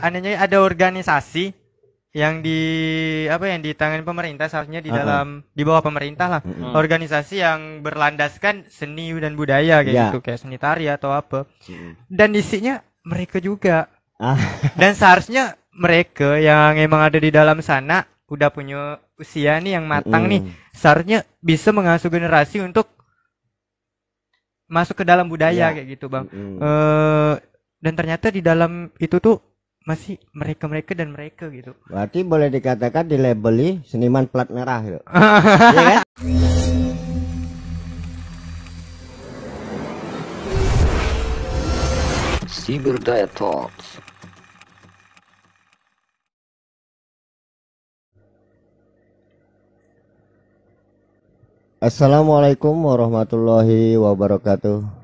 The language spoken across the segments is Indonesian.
anehnya ada organisasi yang yang ditangani pemerintah, seharusnya di bawah pemerintah lah. Organisasi yang berlandaskan seni dan budaya kayak gitu, kayak seni tari atau apa. Dan isinya mereka juga. Dan seharusnya mereka yang emang ada di dalam sana udah punya usia nih yang matang nih, seharusnya bisa mengasuh generasi untuk masuk ke dalam budaya kayak gitu, Bang. Dan ternyata di dalam itu tuh masih mereka dan mereka gitu. Berarti boleh dikatakan dilabeli seniman plat merah gitu. Iya kan? Cyberdaya Talks. Assalamualaikum warahmatullahi wabarakatuh.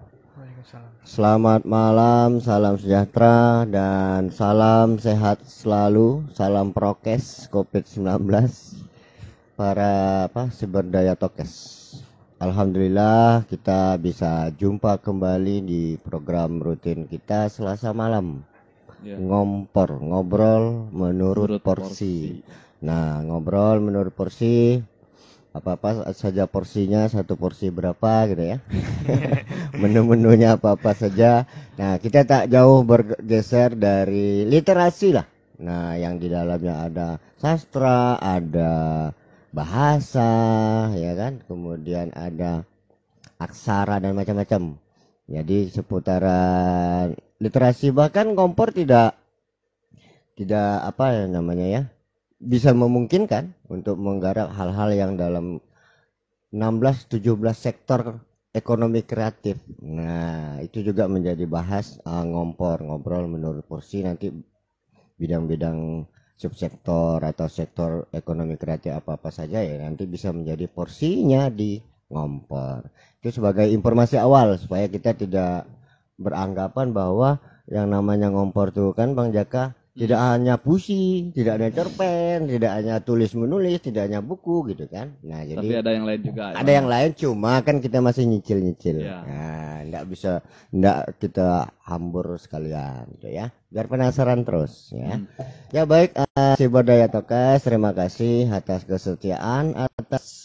Selamat malam, salam sejahtera dan salam sehat selalu, salam prokes COVID-19 para Cyberdaya Talks. Alhamdulillah kita bisa jumpa kembali di program rutin kita Selasa malam. Ngompor, ngobrol menurut porsi. Nah, ngobrol menurut porsi, apa-apa saja porsinya, satu porsi berapa gitu ya. Menu-menunya apa-apa saja. Nah, kita tak jauh bergeser dari literasi lah. Nah, yang di dalamnya ada sastra, ada bahasa, ya kan? Kemudian ada aksara dan macam-macam. Jadi seputaran literasi, bahkan Kompor tidak bisa memungkinkan untuk menggarap hal-hal yang dalam 16-17 sektor ekonomi kreatif. Nah, itu juga menjadi bahas ngobrol menurut porsi, nanti bidang-bidang subsektor atau sektor ekonomi kreatif apa-apa saja ya nanti bisa menjadi porsinya di ngompor. Itu sebagai informasi awal supaya kita tidak beranggapan bahwa yang namanya ngompor tuh kan Bang Jaka tidak hanya puisi, tidak hanya cerpen, tidak hanya tulis menulis, tidak hanya buku gitu kan. Nah, jadi tapi ada yang lain juga. Ada yang lain, cuma kan kita masih nyicil-nyicil. Ya. Nah, enggak kita hambur sekalian gitu ya. Biar penasaran terus ya. Ya baik, Cyberdaya Talks, terima kasih atas kesetiaan, atas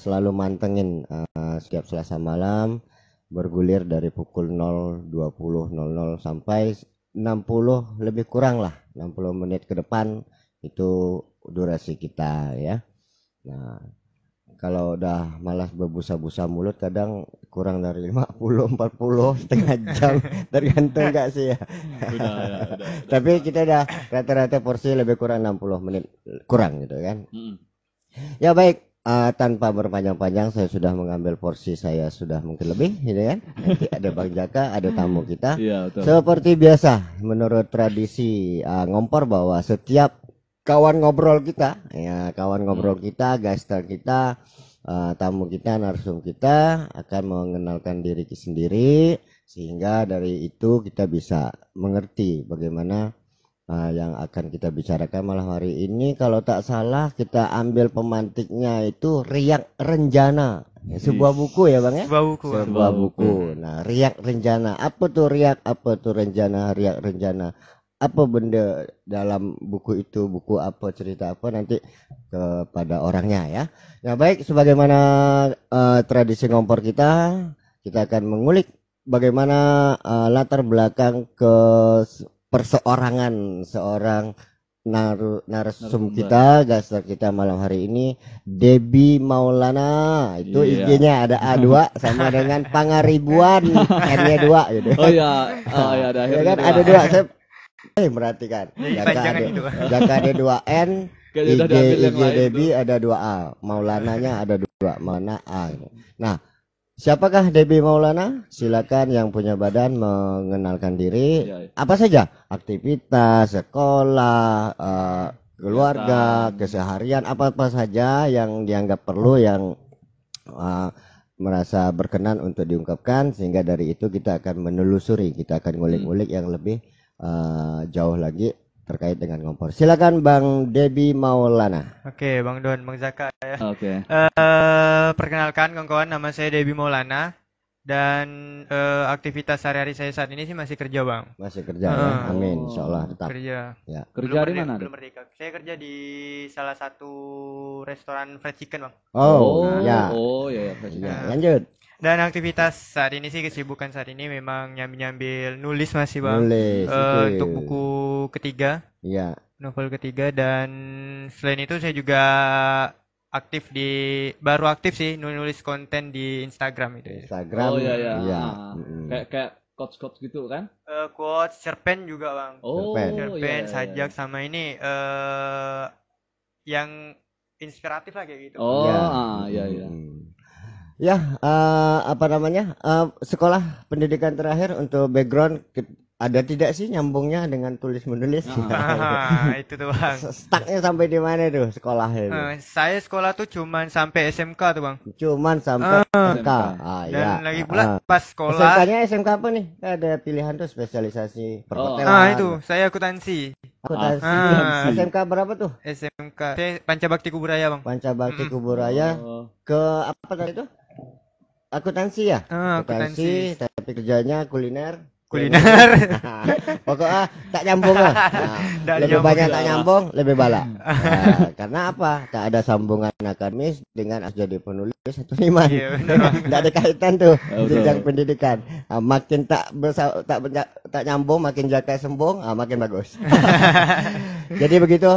selalu mantengin setiap Selasa malam bergulir dari pukul 0.20.00 sampai 60 lebih kurang lah 60 menit ke depan itu durasi kita ya. Nah, kalau udah malas berbusa-busa mulut kadang kurang dari 50-40 setengah jam tergantung enggak sih ya. Udah. Tapi kita udah rata-rata porsi lebih kurang 60 menit kurang gitu kan. Ya baik, tanpa berpanjang-panjang saya sudah mengambil porsi, saya sudah mungkin lebih gitu kan. Nanti ada Bang Jaka, ada tamu kita. Seperti biasa menurut tradisi ngompor bahwa setiap kawan ngobrol kita, gestar kita, tamu kita, narsum kita akan mengenalkan diri sendiri, sehingga dari itu kita bisa mengerti bagaimana yang akan kita bicarakan malam hari ini. Kalau tak salah kita ambil pemantiknya itu Riak Renjana, sebuah buku ya Bang ya. Sebuah buku. Nah, Riak Renjana, apa tuh Riak, apa tuh Renjana, Riak Renjana, apa benda dalam buku itu, buku apa, cerita apa, nanti kepada orangnya ya. Nah baik, sebagaimana tradisi ngompor kita akan mengulik bagaimana latar belakang ke perseorangan seorang narsum kita, gastar kita malam hari ini, Debbie Maulana. Itu IG-nya ada A2 sama dengan Pangaribuan, N-nya 2 gitu. Oh iya, ada ya kan, ada 2. Saya perhatikan. Jaka ada 2N, IG Debbie ada 2A, Maulananya ada 2, mana A. Nah, siapakah Debbie Maulana? Silakan yang punya badan mengenalkan diri. Apa saja? Aktivitas, sekolah, keluarga, keseharian, apa-apa saja yang dianggap perlu, yang merasa berkenan untuk diungkapkan, sehingga dari itu kita akan menelusuri, kita akan ngulik-ngulik yang lebih jauh lagi terkait dengan ngompor. Silakan Bang Debbie Maulana. Oke, Bang Don, Bang Zaka ya. Oke. Perkenalkan kawan-kawan, nama saya Debbie Maulana. Dan aktivitas sehari-hari saya saat ini sih masih kerja, Bang. Masih kerja ya. Amin, insyaallah tetap. Kerja. Ya. Kerja di mana? Belum merdeka. Saya kerja di salah satu restoran fried chicken, Bang. Oh, ya. Oh, ya, Ya, lanjut. Dan aktivitas saat ini sih, kesibukan saat ini memang nyambil nulis masih, Bang. Nulis itu. Untuk buku ketiga. Iya. Novel ketiga, dan selain itu saya juga baru aktif sih nulis konten di Instagram itu. Instagram. Oh iya. Iya. Kayak quotes gitu kan? Quotes, cerpen juga, Bang. Oh, Cerpen, iya. sajak, sama ini yang inspiratif lah kayak gitu. Oh, iya. iya. Ya, apa namanya? Sekolah pendidikan terakhir untuk background ada tidak sih nyambungnya dengan tulis menulis? Itu tuh, Bang. Stucknya sampai di mana tuh sekolah itu? Saya sekolah tuh cuman sampai SMK tuh, Bang. Cuman sampai SMK. Dan lagi pula pas sekolah. SMK-nya SMK apa nih? Ada pilihan tuh spesialisasi perhotelan. Itu saya akuntansi. SMK berapa tuh? SMK saya Pancabakti Kuburaya, Bang. Pancabakti Kuburaya. Ke apa tadi itu? Akuntansi ya? Akuntansi, tapi kerjanya kuliner. Pokoknya tak nyambung lah. Lebih banyak tak nyambung, lebih bala. Karena apa? Tak ada sambungan akademis dengan jadi penulis atau seniman. Tidak ada kaitan tuh jenjang pendidikan. Makin tak nyambung, makin jaga sembung, makin bagus. Jadi begitu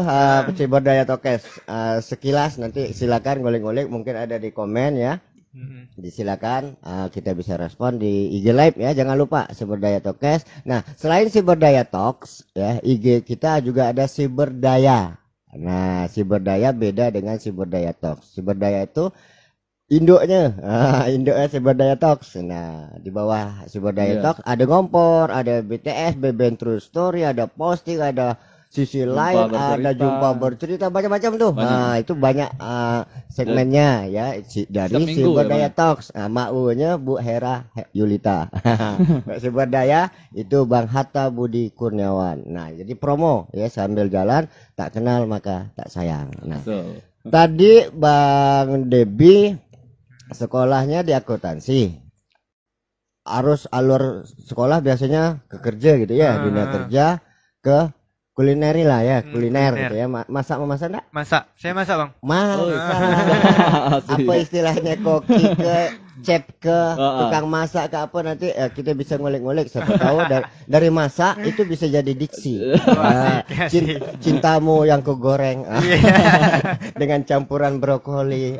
Cibor Daya Tokes. Sekilas nanti silakan ngulik-ngulik, mungkin ada di komen ya. Disilakan kita bisa respon di IG Live ya, jangan lupa Ciberdaya Tokes. Nah, selain Ciberdaya Talks ya, IG kita juga ada Ciberdaya. Nah, Ciberdaya beda dengan Ciberdaya Talks. Ciberdaya itu induknya, induknya Ciberdaya Talks. Nah, di bawah Ciberdaya Talks ada Ngompor, ada BTS, Beben True Story, ada posting, ada sisi lain, ada jumpa bercerita, macam-macam tuh. Nah, itu banyak segmennya ya dari Ciberdaya Talks. Maunya Bu Hera Yulita. Ciberdaya itu Bang Hatta Budi Kurniawan. Nah, jadi promo ya, sambil jalan, tak kenal maka tak sayang. Nah, tadi Bang Debi sekolahnya di akuntansi. Alur sekolah biasanya ke kerja gitu ya, dunia kerja ke kulineri lah ya, kuliner gitu ya. Masak enggak? Masak. Saya masak, Bang. Apa istilahnya, koki ke chef ke tukang masak ke apa, nanti kita bisa ngulik-ngulik, siapa tahu dari masak itu bisa jadi diksi. Cintamu yang kugoreng dengan campuran brokoli.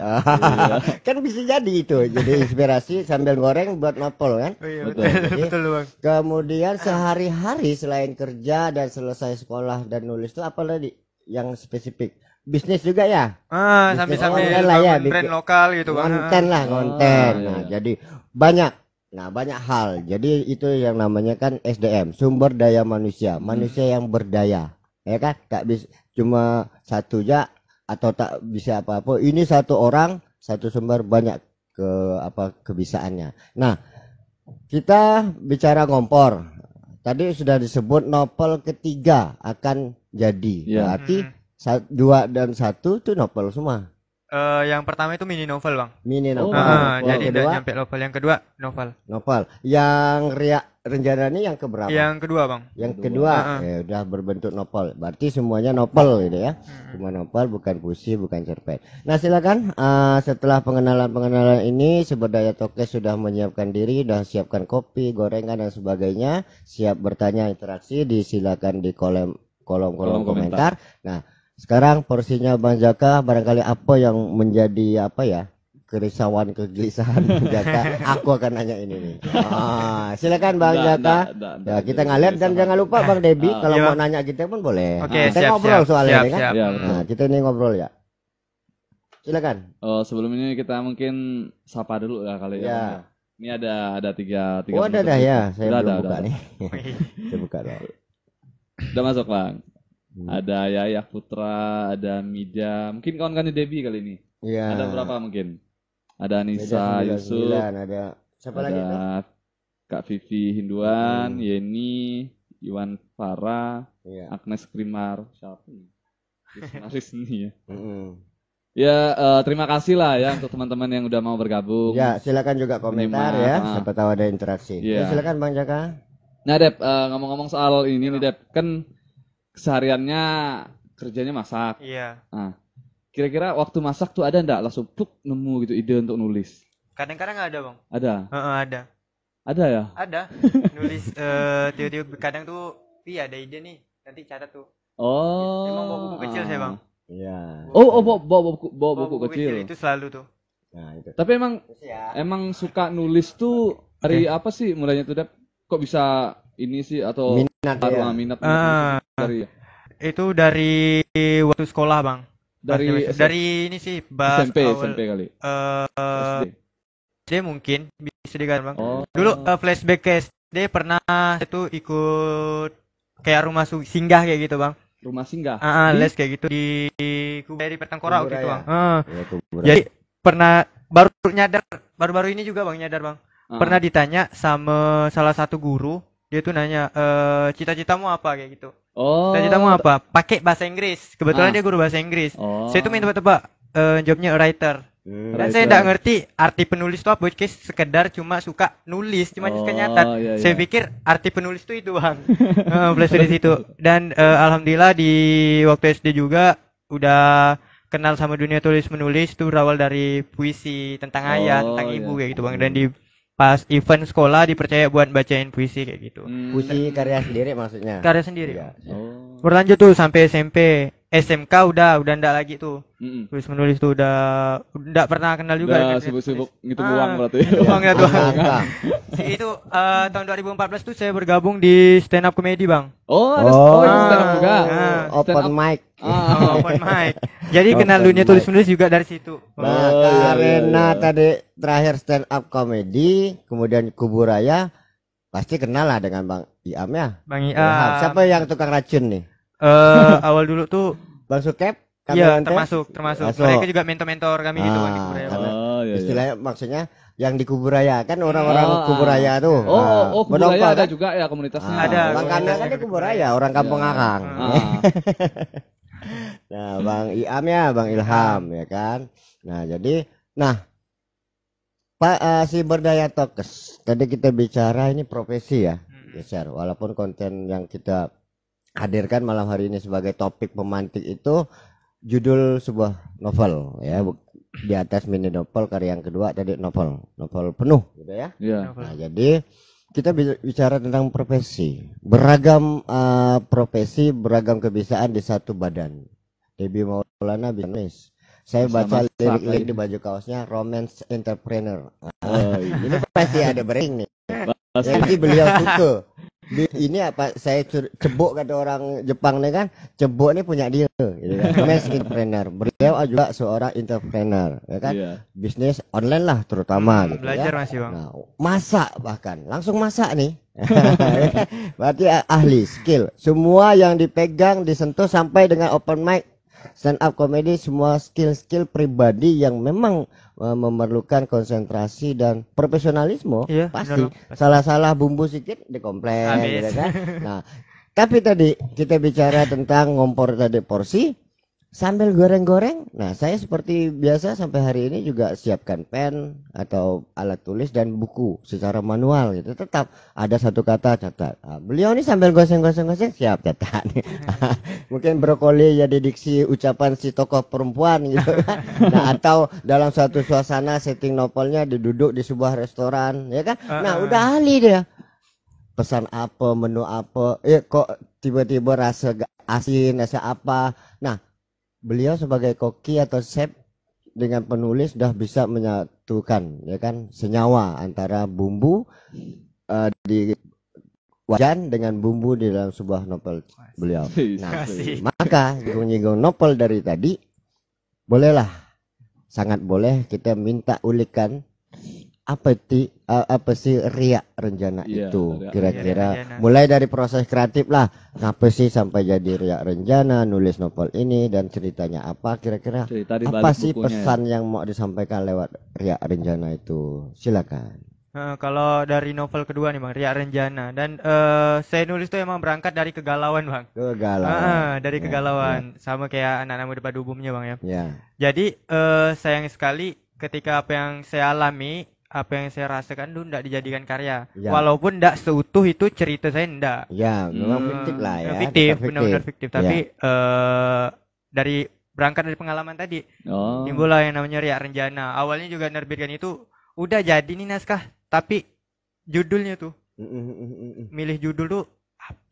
Kan bisa jadi itu, jadi inspirasi sambil goreng buat nopol kan. Betul, Bang. Kemudian sehari-hari selain kerja dan selesai sekolah dan nulis itu apa lagi yang spesifik? Bisnis juga ya? Sambil lah ya, brand lokal gitu, Bang. Konten. Nah, jadi banyak hal. Jadi itu yang namanya kan SDM, sumber daya manusia, manusia yang berdaya. Ya kan? Tak bisa cuma satu aja atau tak bisa apa-apa. Ini satu orang, satu sumber, banyak kebisaannya. Nah, kita bicara Ngompor. Tadi sudah disebut novel ketiga akan jadi. Berarti 2 dan 1 itu novel semua. Yang pertama itu mini novel, Bang. Mini novel. Jadi udah nyampe novel. Yang kedua novel. Yang rencana ini yang keberapa? Yang kedua, Bang. Yang kedua. Ya udah berbentuk novel. Berarti semuanya novel gitu ya. Semua novel, bukan puisi, bukan cerpen. Nah, silakan setelah pengenalan ini Ciberdaya Tokes sudah menyiapkan diri, sudah siapkan kopi, gorengan dan sebagainya, siap bertanya, interaksi, disilakan di kolom komentar. Nah, sekarang porsinya Bang Jaka, barangkali apa yang menjadi kerisauan, kegelisahan Bang Jaka. Aku akan nanya ini nih. Silakan Bang Jaka. Ya, kita ngalir, dan jangan lupa Bang Debi kalau mau nanya kita pun boleh. Kita ngobrol soalnya kan. Nah, kita ini ngobrol ya. Silakan. Sebelum ini kita mungkin sapa dulu ya kali ya. Ini ada tiga. Oh, ada ya. Saya belum buka nih. Saya buka dong. Udah masuk, Bang. Ada Yaya Putra, ada Mida, mungkin kawan-kawan Debi kali ini. Iya. Ada berapa mungkin? Ada Nisa Yusuf, ada siapa lagi tuh? Kak Vivi Hinduan, Yeni, Iwan Farah, Agnes Krimar, siapa nih? Nih ya. Ya, terima kasih lah ya untuk teman-teman yang udah mau bergabung. Ya, silakan juga komentar Menyimak, ya, siapa tahu ada interaksi. Iya. Ya, silakan Bang Jaka. Nah, Dep, ngomong-ngomong soal ini nih, Dep, kan kesehariannya kerjanya masak. Iya. Nah, kira-kira waktu masak tuh ada ndak langsung pluk nemu gitu ide untuk nulis? Kadang-kadang ada, Bang. Ada. Ada. Ada ya? Ada. Nulis tiba-tiba kadang tuh, iya ada ide nih. Nanti catat tuh. Oh. Emang bawa buku kecil saya, Bang. Iya. Bawa buku kecil. Itu selalu tuh. Nah, itu. Tapi emang suka nulis tuh dari apa sih mulainya tuh, Dep? Kok bisa ini sih atau Minat ya. minat dari Itu dari waktu sekolah, Bang. dari Dari ini sih bahas SMP awal kali. SD. SD mungkin bisa dikatakan, Bang. Oh. Dulu flashback ke SD pernah itu ikut kayak rumah singgah kayak gitu, Bang. Rumah singgah. Les kayak gitu di Kubaya di Petangkorau gitu, Bang. Ya, Jadi pernah baru-baru ini juga, Bang, nyadar, Bang. Pernah ditanya sama salah satu guru, dia tuh nanya, cita-citamu apa kayak gitu. Oh. Cita-citamu apa? Pakai bahasa Inggris. Kebetulan dia guru bahasa Inggris. Saya tuh main tebak-tebak, jawabnya writer. Dan saya tidak ngerti arti penulis itu apa, guys. Sekedar cuma suka nulis, cuma suka nyatat. Iya, Saya pikir arti penulis itu Bang. Belajar di situ. Dan alhamdulillah di waktu SD juga udah kenal sama dunia tulis menulis, itu berawal dari puisi tentang ayah, tentang ibu kayak gitu, Bang. Dan di pas event sekolah dipercaya buat bacain puisi kayak gitu. Puisi karya sendiri maksudnya. Karya sendiri. Ya. Berlanjut tuh sampai SMP. SMK udah enggak lagi tuh. Tulis menulis tuh udah pernah kenal juga. Udah sibuk-sibuk ngitung uang berarti. Uang ya tuh. Itu tahun 2014 tuh saya bergabung di stand up comedy, Bang. Oh, ada stand up juga. Open mic. Open mic. Jadi kenal dunia tulis menulis juga dari situ. Nah, karena tadi terakhir stand up comedy, kemudian Kuburaya, pasti kenal lah dengan Bang Iam ya. Bang Iam. Siapa yang tukang racun nih? Awal dulu tuh Bang Sukep? Iya, termasuk. Mereka juga mentor-mentor kami gitu, Bang, di Kuburaya. Istilahnya maksudnya yang di Kuburaya kan orang-orang Kuburaya tuh. Kuburaya ada juga ya komunitasnya. Ada. Bang Kamil kan di Kuburaya, orang Kampung Akang. Nah, Bang Iam ya, Bang Ilham ya kan. Nah, jadi Pak si Berdaya Talks. Tadi kita bicara ini profesi ya. Share. Walaupun konten yang kita hadirkan malam hari ini sebagai topik pemantik itu judul sebuah novel ya, di atas mini novel, karya yang kedua tadi novel penuh gitu ya. Nah, jadi kita bicara tentang profesi, beragam profesi, beragam kebiasaan di satu badan. Debbie Maulana bisnis. Saya baca lirik-lirik di baju kaosnya romance entrepreneur. Ini pasti ada breaking nih. Jadi beliau suka. Ini apa, saya cebok kata orang Jepang nih kan, cebok ini punya dia gitu kan. Romance entrepreneur. Beliau juga seorang entrepreneur ya kan. Bisnis online lah terutama gitu. Belajar ya. masih, Bang. Nah, masak bahkan langsung masak nih. Berarti ahli skill. Semua yang dipegang disentuh sampai dengan open mic, stand up comedy, semua skill pribadi yang memang memerlukan konsentrasi dan profesionalisme. Pasti salah-salah bumbu sedikit dikomplain gitu kan. Nah, tapi tadi kita bicara tentang ngompor tadi porsi sambil goreng-goreng. Nah, saya seperti biasa sampai hari ini juga siapkan pen atau alat tulis dan buku secara manual gitu. Tetap ada satu kata catat. Nah, beliau ini sambil goseng-goseng siap catat. Mungkin brokoli jadi diksi ucapan si tokoh perempuan gitu kan. Nah, atau dalam satu suasana setting novelnya duduk di sebuah restoran ya kan. Nah, udah ahli dia. Pesan apa, menu apa, kok tiba-tiba rasa asin, rasa apa. Nah, beliau sebagai koki atau chef dengan penulis sudah bisa menyatukan ya kan senyawa antara bumbu di wajan dengan bumbu di dalam sebuah novel beliau. Nah, maka nyinggung novel dari tadi, bolehlah, sangat boleh kita minta ulikan apa sih Riak Renjana itu kira-kira, mulai dari proses kreatif lah, kenapa sih sampai jadi Riak Renjana nulis novel ini dan ceritanya apa, kira-kira apa sih pesan yang mau disampaikan lewat Riak Renjana itu, silakan. Kalau dari novel kedua nih Bang, Riak Renjana, dan saya nulis tuh emang berangkat dari kegalauan Bang. Kegalauan. Dari Ya, kegalauan, sama kayak anak-anak muda pada umumnya Bang ya. Ya. Jadi sayang sekali ketika apa yang saya alami, apa yang saya rasakan dulu tidak dijadikan karya. Ya. Walaupun tidak seutuh itu cerita saya tidak. Ya, memang fiktif lah ya. Fiktif, tetap benar-benar fiktif. Ya. Tapi dari berangkat dari pengalaman tadi, timbullah yang namanya Riak Renjana. Awalnya juga nerbitkan itu udah jadi nih naskah, tapi judulnya tuh milih judul tuh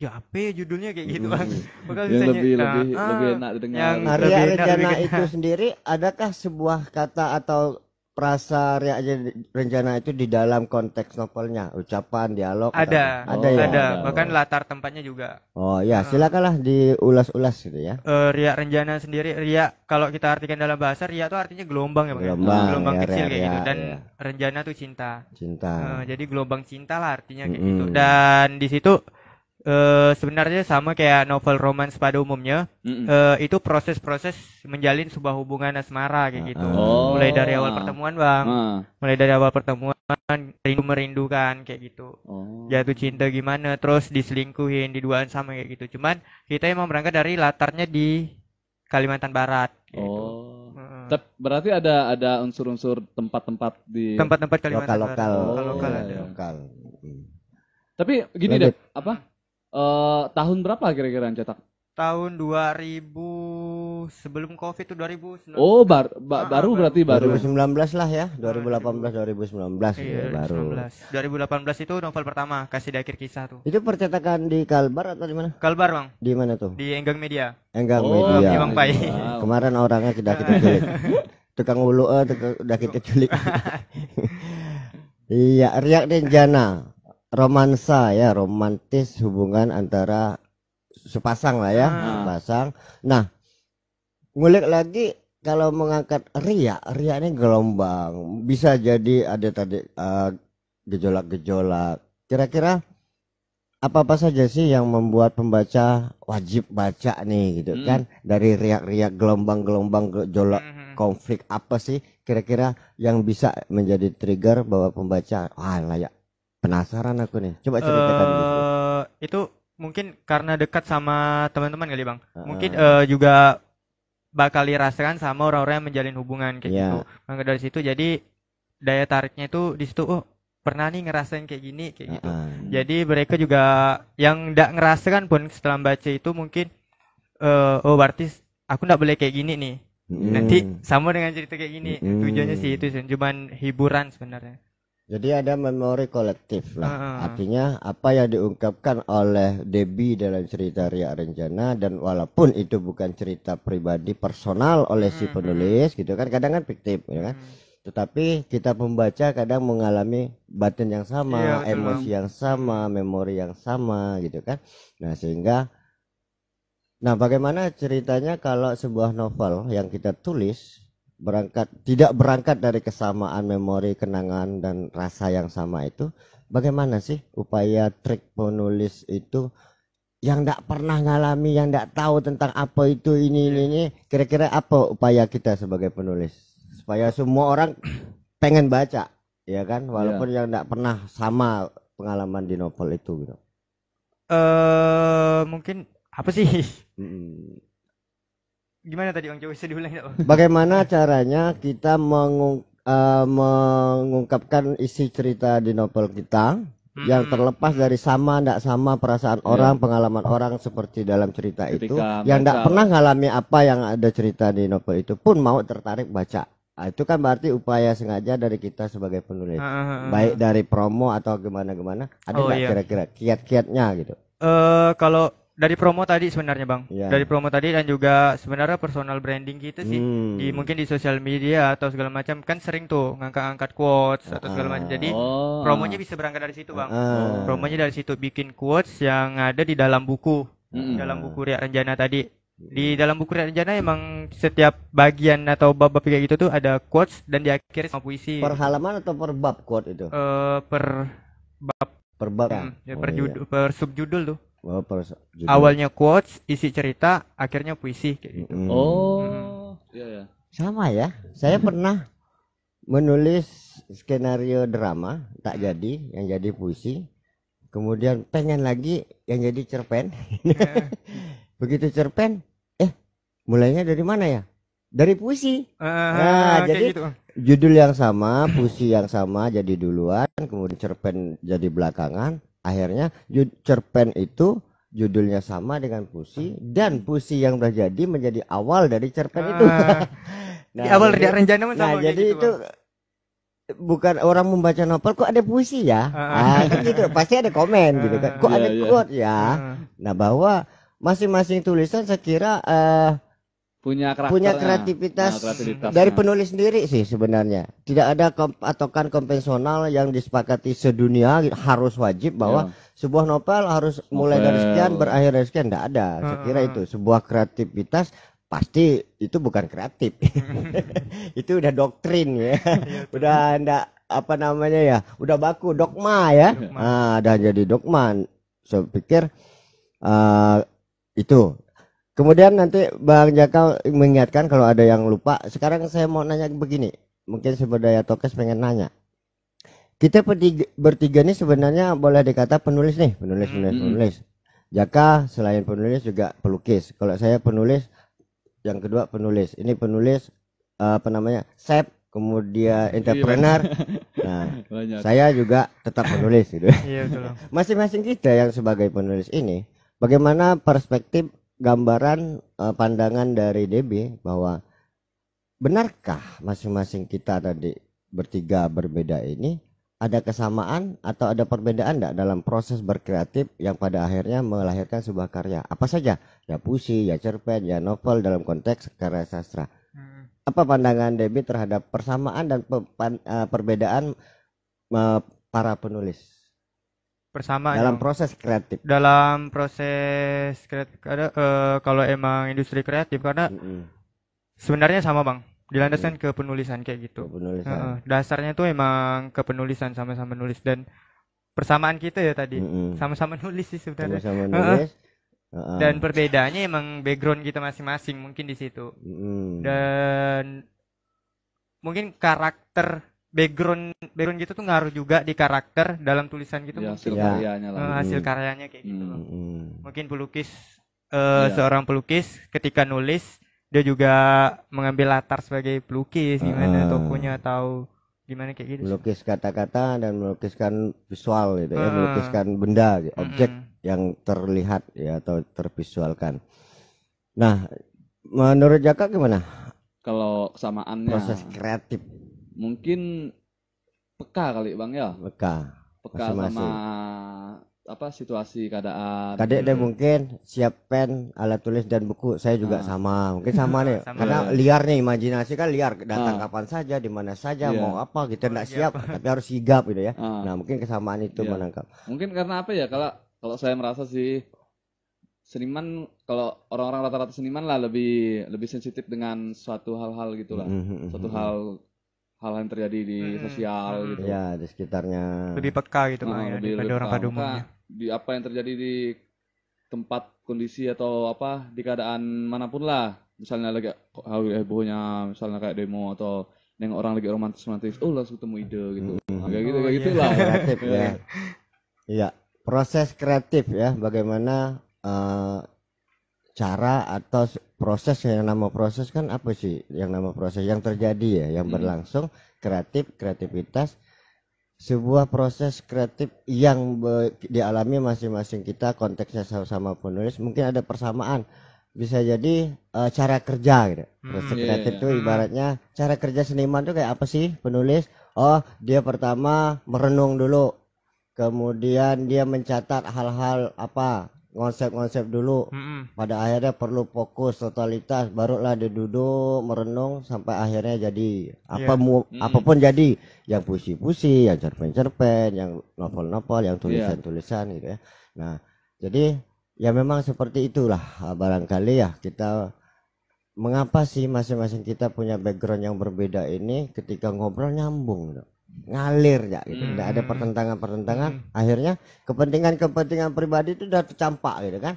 ya apa ya judulnya kayak gitu Bang. Yang lebih enak didengar. Yang Riak Renjana itu sendiri, adakah sebuah kata atau frasa Riak Renjana itu di dalam konteks novelnya, ucapan, dialog? Ada ya. Ada. Bahkan latar tempatnya juga. Oh ya, silakanlah diulas-ulas gitu ya. Riak Renjana sendiri, riak kalau kita artikan dalam bahasa, riak itu artinya gelombang ya Bang. Gelombang ya, kecil riak, kayak gitu. Dan ya. Renjana tuh cinta. Jadi gelombang cinta lah artinya kayak gitu. Dan di situ sebenarnya sama kayak novel romans pada umumnya, itu proses-proses menjalin sebuah hubungan asmara kayak gitu. Mulai dari awal pertemuan Bang, merindukan kayak gitu. Jatuh cinta gimana, terus diselingkuhin, diduaan sama kayak gitu. Cuman kita emang berangkat dari latarnya di Kalimantan Barat. Gitu. Berarti ada unsur-unsur tempat-tempat di tempat-tempat Kalimantan lokal ada. lokal. Tapi gini deh, tahun berapa kira-kira yang cetak? Tahun 2000, sebelum Covid itu 2019. Oh, baru berarti baru. 2019 lah ya, 2018 2019 iya, ya, baru. 2018 itu novel pertama, Kasih di Akhir Kisah tuh. Itu percetakan di Kalbar atau di mana? Kalbar Bang. Di mana tuh? Di Enggang Media. Enggang Media. Bang Pai. Kemarin orangnya kita culik. Tukang ulu udah kita culik. Iya, Riak Renjana. Romansa ya, romantis hubungan antara sepasang lah ya, sepasang. Nah, ngulik lagi kalau mengangkat riak ini gelombang, bisa jadi ada tadi gejolak-gejolak. Kira-kira apa saja sih yang membuat pembaca wajib baca nih gitu kan? Dari riak-riak, gelombang-gelombang, gejolak, konflik apa sih kira-kira yang bisa menjadi trigger bahwa pembaca layak. Penasaran aku nih. Coba ceritakan itu mungkin karena dekat sama teman-teman kali Bang. Mungkin juga bakal dirasakan sama orang-orang yang menjalin hubungan kayak gitu. Maka dari situ jadi daya tariknya itu di situ, pernah nih ngerasain kayak gini kayak gitu. Jadi mereka juga yang enggak ngerasakan pun setelah baca itu mungkin berarti aku enggak boleh kayak gini nih. Nanti sama dengan cerita kayak gini. Tujuannya sih itu cuman hiburan sebenarnya. Jadi ada memori kolektif lah. Artinya apa yang diungkapkan oleh Debbie dalam cerita Riak Renjana, dan walaupun itu bukan cerita pribadi personal oleh si penulis gitu kan, kadang kan fiktif ya kan. Tetapi kita pembaca kadang mengalami batin yang sama, emosi yang sama, memori yang sama gitu kan. Nah, bagaimana ceritanya kalau sebuah novel yang kita tulis tidak berangkat dari kesamaan memori, kenangan dan rasa yang sama itu, bagaimana sih upaya trik penulis itu yang tidak pernah ngalami, yang tidak tahu tentang apa itu ini, kira-kira apa upaya kita sebagai penulis supaya semua orang pengen baca, ya kan, walaupun yang tidak pernah sama pengalaman di novel itu gitu. Mungkin apa sih? Gimana tadi Bang? Coba bisa diulang ya Bang? Bagaimana caranya kita mengungkapkan isi cerita di novel kita yang terlepas dari sama tidak sama perasaan orang, pengalaman orang seperti dalam cerita itu, yang tidak pernah ngalami apa yang ada cerita di novel itu pun mau tertarik baca. Nah, itu kan berarti upaya sengaja dari kita sebagai penulis, baik dari promo atau gimana ada nggak kira-kira kiat-kiatnya gitu? Kalau dari promo tadi sebenarnya Bang, dari promo tadi dan juga sebenarnya personal branding kita sih, mungkin di sosial media atau segala macam kan sering tuh ngangkat-ngangkat quotes atau segala macam. Jadi promonya bisa berangkat dari situ Bang. Promonya dari situ, bikin quotes yang ada di dalam buku, dalam buku Riak Renjana tadi. Di dalam buku Riak Renjana emang setiap bagian atau bab kayak gitu tuh ada quotes dan diakhiri sama puisi. Per halaman atau per bab quote itu? Per bab. Per bab ya, per subjudul tuh. Judul. Awalnya quotes, isi cerita, akhirnya puisi kayak gitu. Sama ya. Saya pernah menulis skenario drama tak jadi, yang jadi puisi. Kemudian pengen lagi yang jadi cerpen. Begitu cerpen, mulainya dari mana ya? Dari puisi. Jadi gitu. judul yang sama, puisi yang sama jadi duluan, kemudian cerpen jadi belakangan. Akhirnya cerpen itu judulnya sama dengan puisi, dan puisi yang udah jadi menjadi awal dari cerpen itu. Di awal tidak rencana sama kayak jadi gitu, itu bukan orang membaca novel kok ada puisi ya. Kan gitu, pasti ada komen gitu kan. Kok ada quote ya. Nah, bahwa masing-masing tulisan saya kira punya kreativitas dari penulis sendiri sih sebenarnya. Tidak ada patokan konvensional yang disepakati sedunia harus wajib bahwa sebuah novel harus mulai dari sekian berakhir dari sekian. Tidak ada. Saya kira itu sebuah kreativitas pasti itu bukan kreatif. Itu udah doktrin ya. Udah enggak apa namanya ya, udah baku dogma ya. Udah jadi dogma. Saya pikir itu. Kemudian nanti Bang Jaka mengingatkan kalau ada yang lupa. Sekarang saya mau nanya begini, mungkin Siberdaya Tokes pengen nanya. Kita bertiga ini sebenarnya boleh dikata penulis nih, penulis. Jaka selain penulis juga pelukis. Kalau saya penulis, yang kedua penulis. Ini penulis chef, kemudian entrepreneur. Nah, saya juga tetap penulis gitu. Iya, betul. Masing-masing kita yang sebagai penulis ini, bagaimana perspektif gambaran pandangan dari DB bahwa benarkah masing-masing kita tadi bertiga berbeda ini ada kesamaan atau ada perbedaan enggak dalam proses berkreatif yang pada akhirnya melahirkan sebuah karya apa saja, ya puisi, ya cerpen, ya novel dalam konteks karya sastra. Apa pandangan DB terhadap persamaan dan perbedaan para penulis dalam proses kreatif? Dalam proses kreatif ada kalau emang industri kreatif karena sebenarnya sama Bang, dilandaskan ke penulisan kayak gitu. Dasarnya tuh emang ke penulisan, sama-sama nulis, dan persamaan kita ya tadi sama-sama nulis sih sebenarnya. Sama-sama nulis. Dan perbedaannya emang background kita masing-masing mungkin di situ. Dan mungkin karakter background gitu tuh ngaruh juga di karakter dalam tulisan gitu. Ya, hasil karyanya lah. Hasil karyanya kayak gitu loh. Mungkin pelukis seorang pelukis ketika nulis dia juga mengambil latar sebagai pelukis, gimana tokonya atau gimana kayak gitu. Melukis kata-kata dan melukiskan visual gitu ya, melukiskan benda, objek yang terlihat ya atau tervisualkan. Nah, menurut Jaka gimana? Kalau kesamaannya proses kreatif mungkin peka kali Bang ya. Peka sama situasi keadaan. Kadek deh mungkin siap pen, alat tulis dan buku. Saya juga sama. Mungkin sama nih. Karena liar nih, imajinasi kan liar. Datang kapan saja, di mana saja, mau apa kita enggak siap, tapi harus sigap gitu ya. Nah, mungkin kesamaan itu menangkap. Mungkin karena apa ya? Kalau saya merasa sih seniman, kalau orang-orang rata-rata seniman lah lebih sensitif dengan suatu hal-hal gitulah. Suatu hal yang terjadi di sosial gitu. Ya, di sekitarnya. Lebih peka gitu ya, daripada orang pada umumnya. Di apa yang terjadi di tempat, kondisi atau apa, di keadaan manapun lah. Misalnya lagi hebohnya, misalnya kayak demo atau nengok orang lagi romantis, langsung ketemu ide gitu. Kayak gitulah. Kreatif ya. Iya, proses kreatif ya, bagaimana cara atau proses, yang nama proses kan apa sih? Yang nama proses yang terjadi ya, yang berlangsung, kreativitas, sebuah proses kreatif yang dialami masing-masing kita, konteksnya sama-sama penulis, mungkin ada persamaan. Bisa jadi cara kerja gitu. Proses kreatif itu ibaratnya cara kerja seniman tuh kayak apa sih penulis? Oh, dia pertama merenung dulu. Kemudian dia mencatat hal-hal apa? Konsep-konsep dulu. Pada akhirnya perlu fokus totalitas, barulah dia duduk merenung sampai akhirnya jadi apapun jadi, yang puisi-puisi, yang cerpen-cerpen, yang novel-novel, yang tulisan-tulisan gitu ya. Nah, jadi ya memang seperti itulah barangkali ya kita, mengapa sih masing-masing kita punya background yang berbeda ini, ketika ngobrol nyambung gitu. Ngalir ya gitu, tidak ada pertentangan, akhirnya kepentingan pribadi itu udah tercampak gitu kan.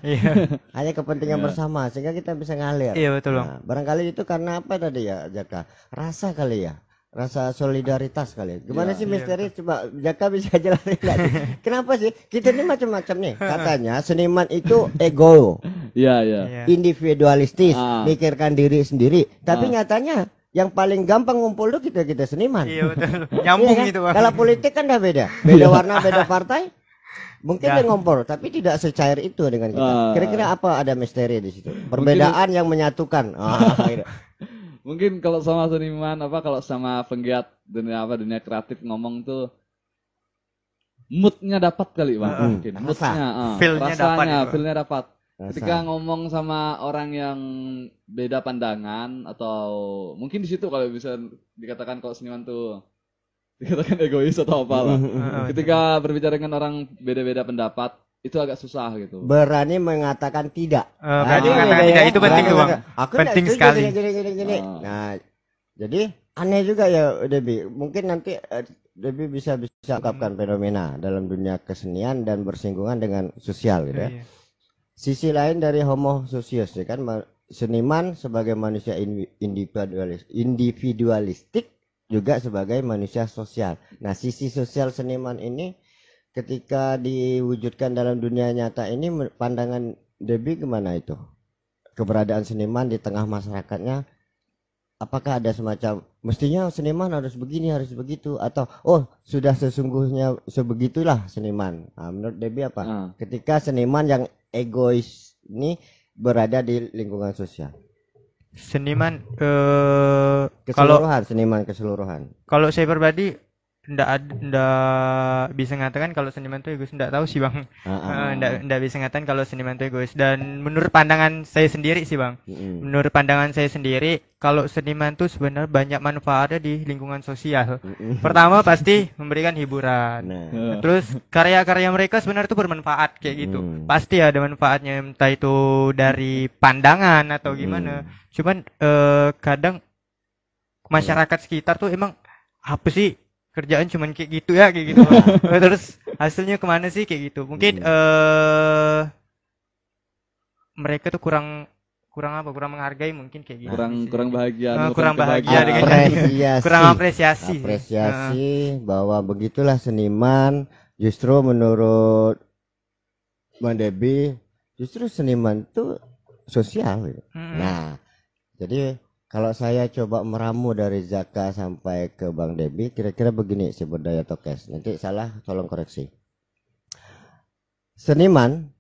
Hanya kepentingan bersama sehingga kita bisa ngalir. Iya betul. Nah, barangkali itu karena apa tadi ya Jaka, rasa kali ya, rasa solidaritas kali. Gimana Iya, sih iya, misteri? Coba Jaka bisa jelasin nggak sih? Kenapa sih kita ini macam-macam nih? Katanya seniman itu ego, Iya, iya. Iya. individualistis, Ah. mikirkan diri sendiri. Tapi Ah. nyatanya yang paling gampang ngumpul tuh kita seniman. Iya betul. Nyambung Iya kan? itu Bang. Kalau politik kan udah beda. Beda warna, beda partai. Mungkin Dah. dia ngompol, tapi tidak secair itu dengan kita. Ah. Kira-kira apa ada misteri di situ? Perbedaan yang menyatukan. Gitu. Mungkin kalau sama seniman kalau sama penggiat dunia kreatif ngomong tuh moodnya dapat kali Bang. Mungkin Rasa. moodnya, Feel-nya dapat rasanya, itu. feel-nya dapat. Rasa. Ketika ngomong sama orang yang beda pandangan atau mungkin di situ kalau bisa dikatakan kalau seniman tuh dikatakan egois atau apalah. Ketika berbicara dengan orang beda-beda pendapat itu agak susah gitu. Berani mengatakan tidak. Berani ini mengatakan beda tidak, ya. itu penting tuh, Bang. Aku Penting nggak setuju sekali. gini. Nah, jadi aneh juga ya Debbie. Mungkin nanti Debbie bisa ungkapkan fenomena dalam dunia kesenian dan bersinggungan dengan sosial gitu ya. Iya. Sisi lain dari homo socius ya kan, seniman sebagai manusia individualistik juga sebagai manusia sosial. Nah, sisi sosial seniman ini ketika diwujudkan dalam dunia nyata ini, pandangan Debbie gimana itu? Keberadaan seniman di tengah masyarakatnya, apakah ada semacam mestinya seniman harus begini, harus begitu, atau sudah sesungguhnya sebegitulah seniman? Nah, menurut Debbie apa? Ketika seniman yang egois ini berada di lingkungan sosial. Seniman Seniman keseluruhan. kalau saya pribadi ndak bisa mengatakan kalau seniman itu egois, ndak tahu sih Bang. Ndak bisa mengatakan kalau seniman itu egois, dan menurut pandangan saya sendiri sih Bang. Menurut pandangan saya sendiri, kalau seniman itu sebenarnya banyak manfaatnya di lingkungan sosial. Pertama pasti memberikan hiburan. Terus karya-karya mereka sebenarnya itu bermanfaat kayak gitu. Pasti ada manfaatnya, entah itu dari pandangan atau gimana. Cuman kadang masyarakat sekitar tuh emang apa sih, kerjaan cuman kayak gitu ya, kayak gitu. Terus hasilnya kemana sih kayak gitu. Mungkin mereka tuh kurang menghargai mungkin kayak gitu. Kurang bahagia. Kurang bahagia dengan kurang apresiasi. Bahwa begitulah seniman. Justru menurut Mbak Debbie, justru seniman itu sosial. Nah, jadi kalau saya coba meramu dari Zaka sampai ke Bang Debbie, kira-kira begini si Berdaya Tokes. Nanti salah tolong koreksi. Seniman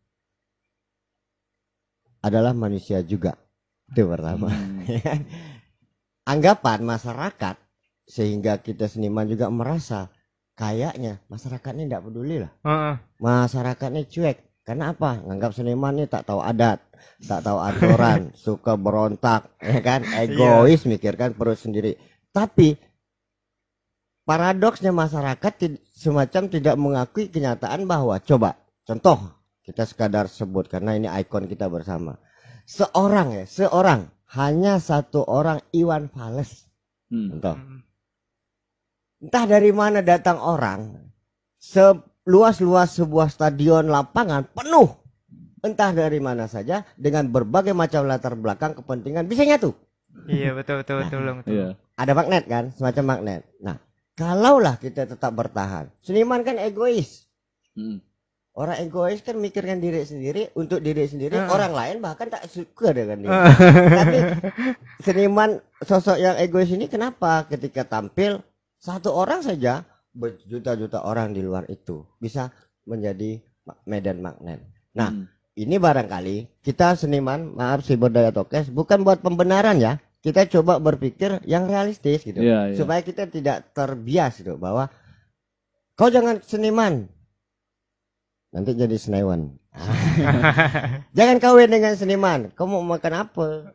adalah manusia juga. Itu pertama. Anggapan masyarakat sehingga kita seniman juga merasa kayaknya masyarakat ini tidak peduli lah. Masyarakat ini cuek. Karena apa? Nganggap seniman ini tak tahu adat, tak tahu aturan, suka berontak, ya kan? Egois, mikirkan perut sendiri. Tapi paradoksnya masyarakat semacam tidak mengakui kenyataan bahwa, coba contoh kita sekadar sebut karena ini ikon kita bersama. Seorang, hanya satu orang, Iwan Fals. Contoh. Entah dari mana datang orang. Luas-luas sebuah stadion lapangan penuh, entah dari mana saja, dengan berbagai macam latar belakang kepentingan bisa nyatu. Iya betul. Iya. Ada magnet kan, semacam magnet. Nah, kalaulah kita tetap bertahan, seniman kan egois. Orang egois kan mikirkan diri sendiri, untuk diri sendiri, orang lain bahkan tak suka dengan dia. Tapi seniman sosok yang egois ini kenapa ketika tampil satu orang saja, berjuta-juta orang di luar itu bisa menjadi medan magnet. Nah, ini barangkali kita seniman, maaf si Berdaya Tokes, bukan buat pembenaran ya. Kita coba berpikir yang realistis gitu. Supaya kita tidak terbias gitu bahwa kau jangan seniman, nanti jadi senewan. Jangan kawin dengan seniman, kau mau makan apa?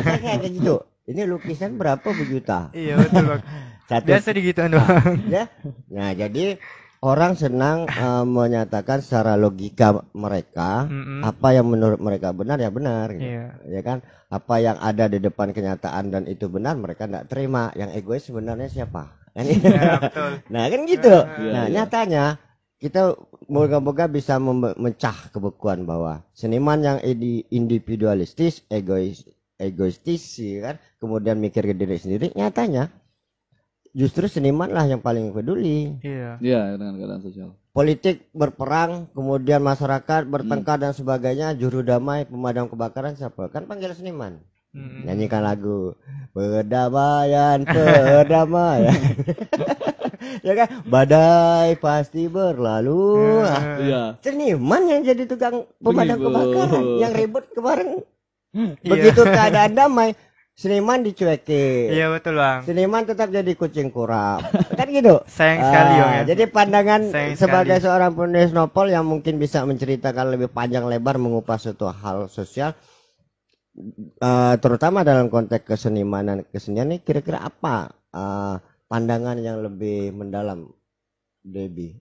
Kayak gitu. Ini lukisan berapa berjuta? Iya betul Bang. Biasa digituan doang. Ya. Nah, jadi orang senang menyatakan secara logika mereka apa yang menurut mereka benar ya benar gitu. Ya kan? Apa yang ada di depan kenyataan dan itu benar mereka tidak terima. Yang egois sebenarnya siapa? Betul. Nah, kan gitu. Nyatanya kita moga-moga bisa memecah kebekuan bahwa seniman yang individualistis, egoistis ya kan, kemudian mikir ke diri sendiri, nyatanya justru seniman lah yang paling peduli. Iya. Iya, dengan keadaan sosial. Politik berperang, kemudian masyarakat bertengkar dan sebagainya, juru damai, pemadam kebakaran siapa? Kan panggil seniman. Nyanyikan lagu perdamaian, perdamaian. Ya kan? Badai pasti berlalu. Iya. Seniman yang jadi tukang pemadam Ribut. kebakaran, yang ribut kemarin. Begitu keadaan damai, seniman dicuekin. Iya betul bang. Seniman tetap jadi kucing kurap. Kan gitu. Sayang sekali Bang, ya. Jadi pandangan Sayang sebagai sekali. seorang penulis novel yang mungkin bisa menceritakan lebih panjang lebar mengupas suatu hal sosial, terutama dalam konteks kesenimanan kesenian ini, kira-kira apa pandangan yang lebih mendalam Debbie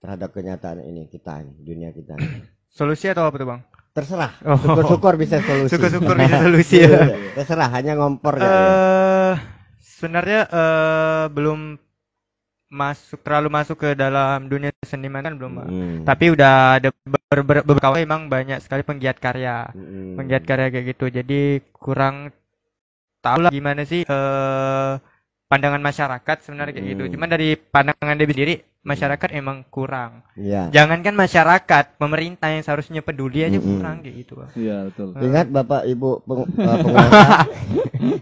terhadap kenyataan ini kita ini, dunia kita ini? Solusi atau apa tuh bang? Terserah. Oh. Syukur-syukur bisa solusi. Syukur-syukur bisa solusi ya. Terserah, hanya ngompor kan. Sebenarnya belum terlalu masuk ke dalam dunia seniman kan belum Bang. Tapi udah ada beberapa emang banyak sekali penggiat karya. Penggiat karya kayak gitu. Jadi kurang tahu lah gimana sih pandangan masyarakat sebenarnya kayak gitu. Cuman dari pandangan Debbie sendiri, masyarakat emang kurang. Iya. Jangankan masyarakat, pemerintah yang seharusnya peduli aja kurang kayak gitu Bang. Iya, betul. Ingat Bapak Ibu penguasa,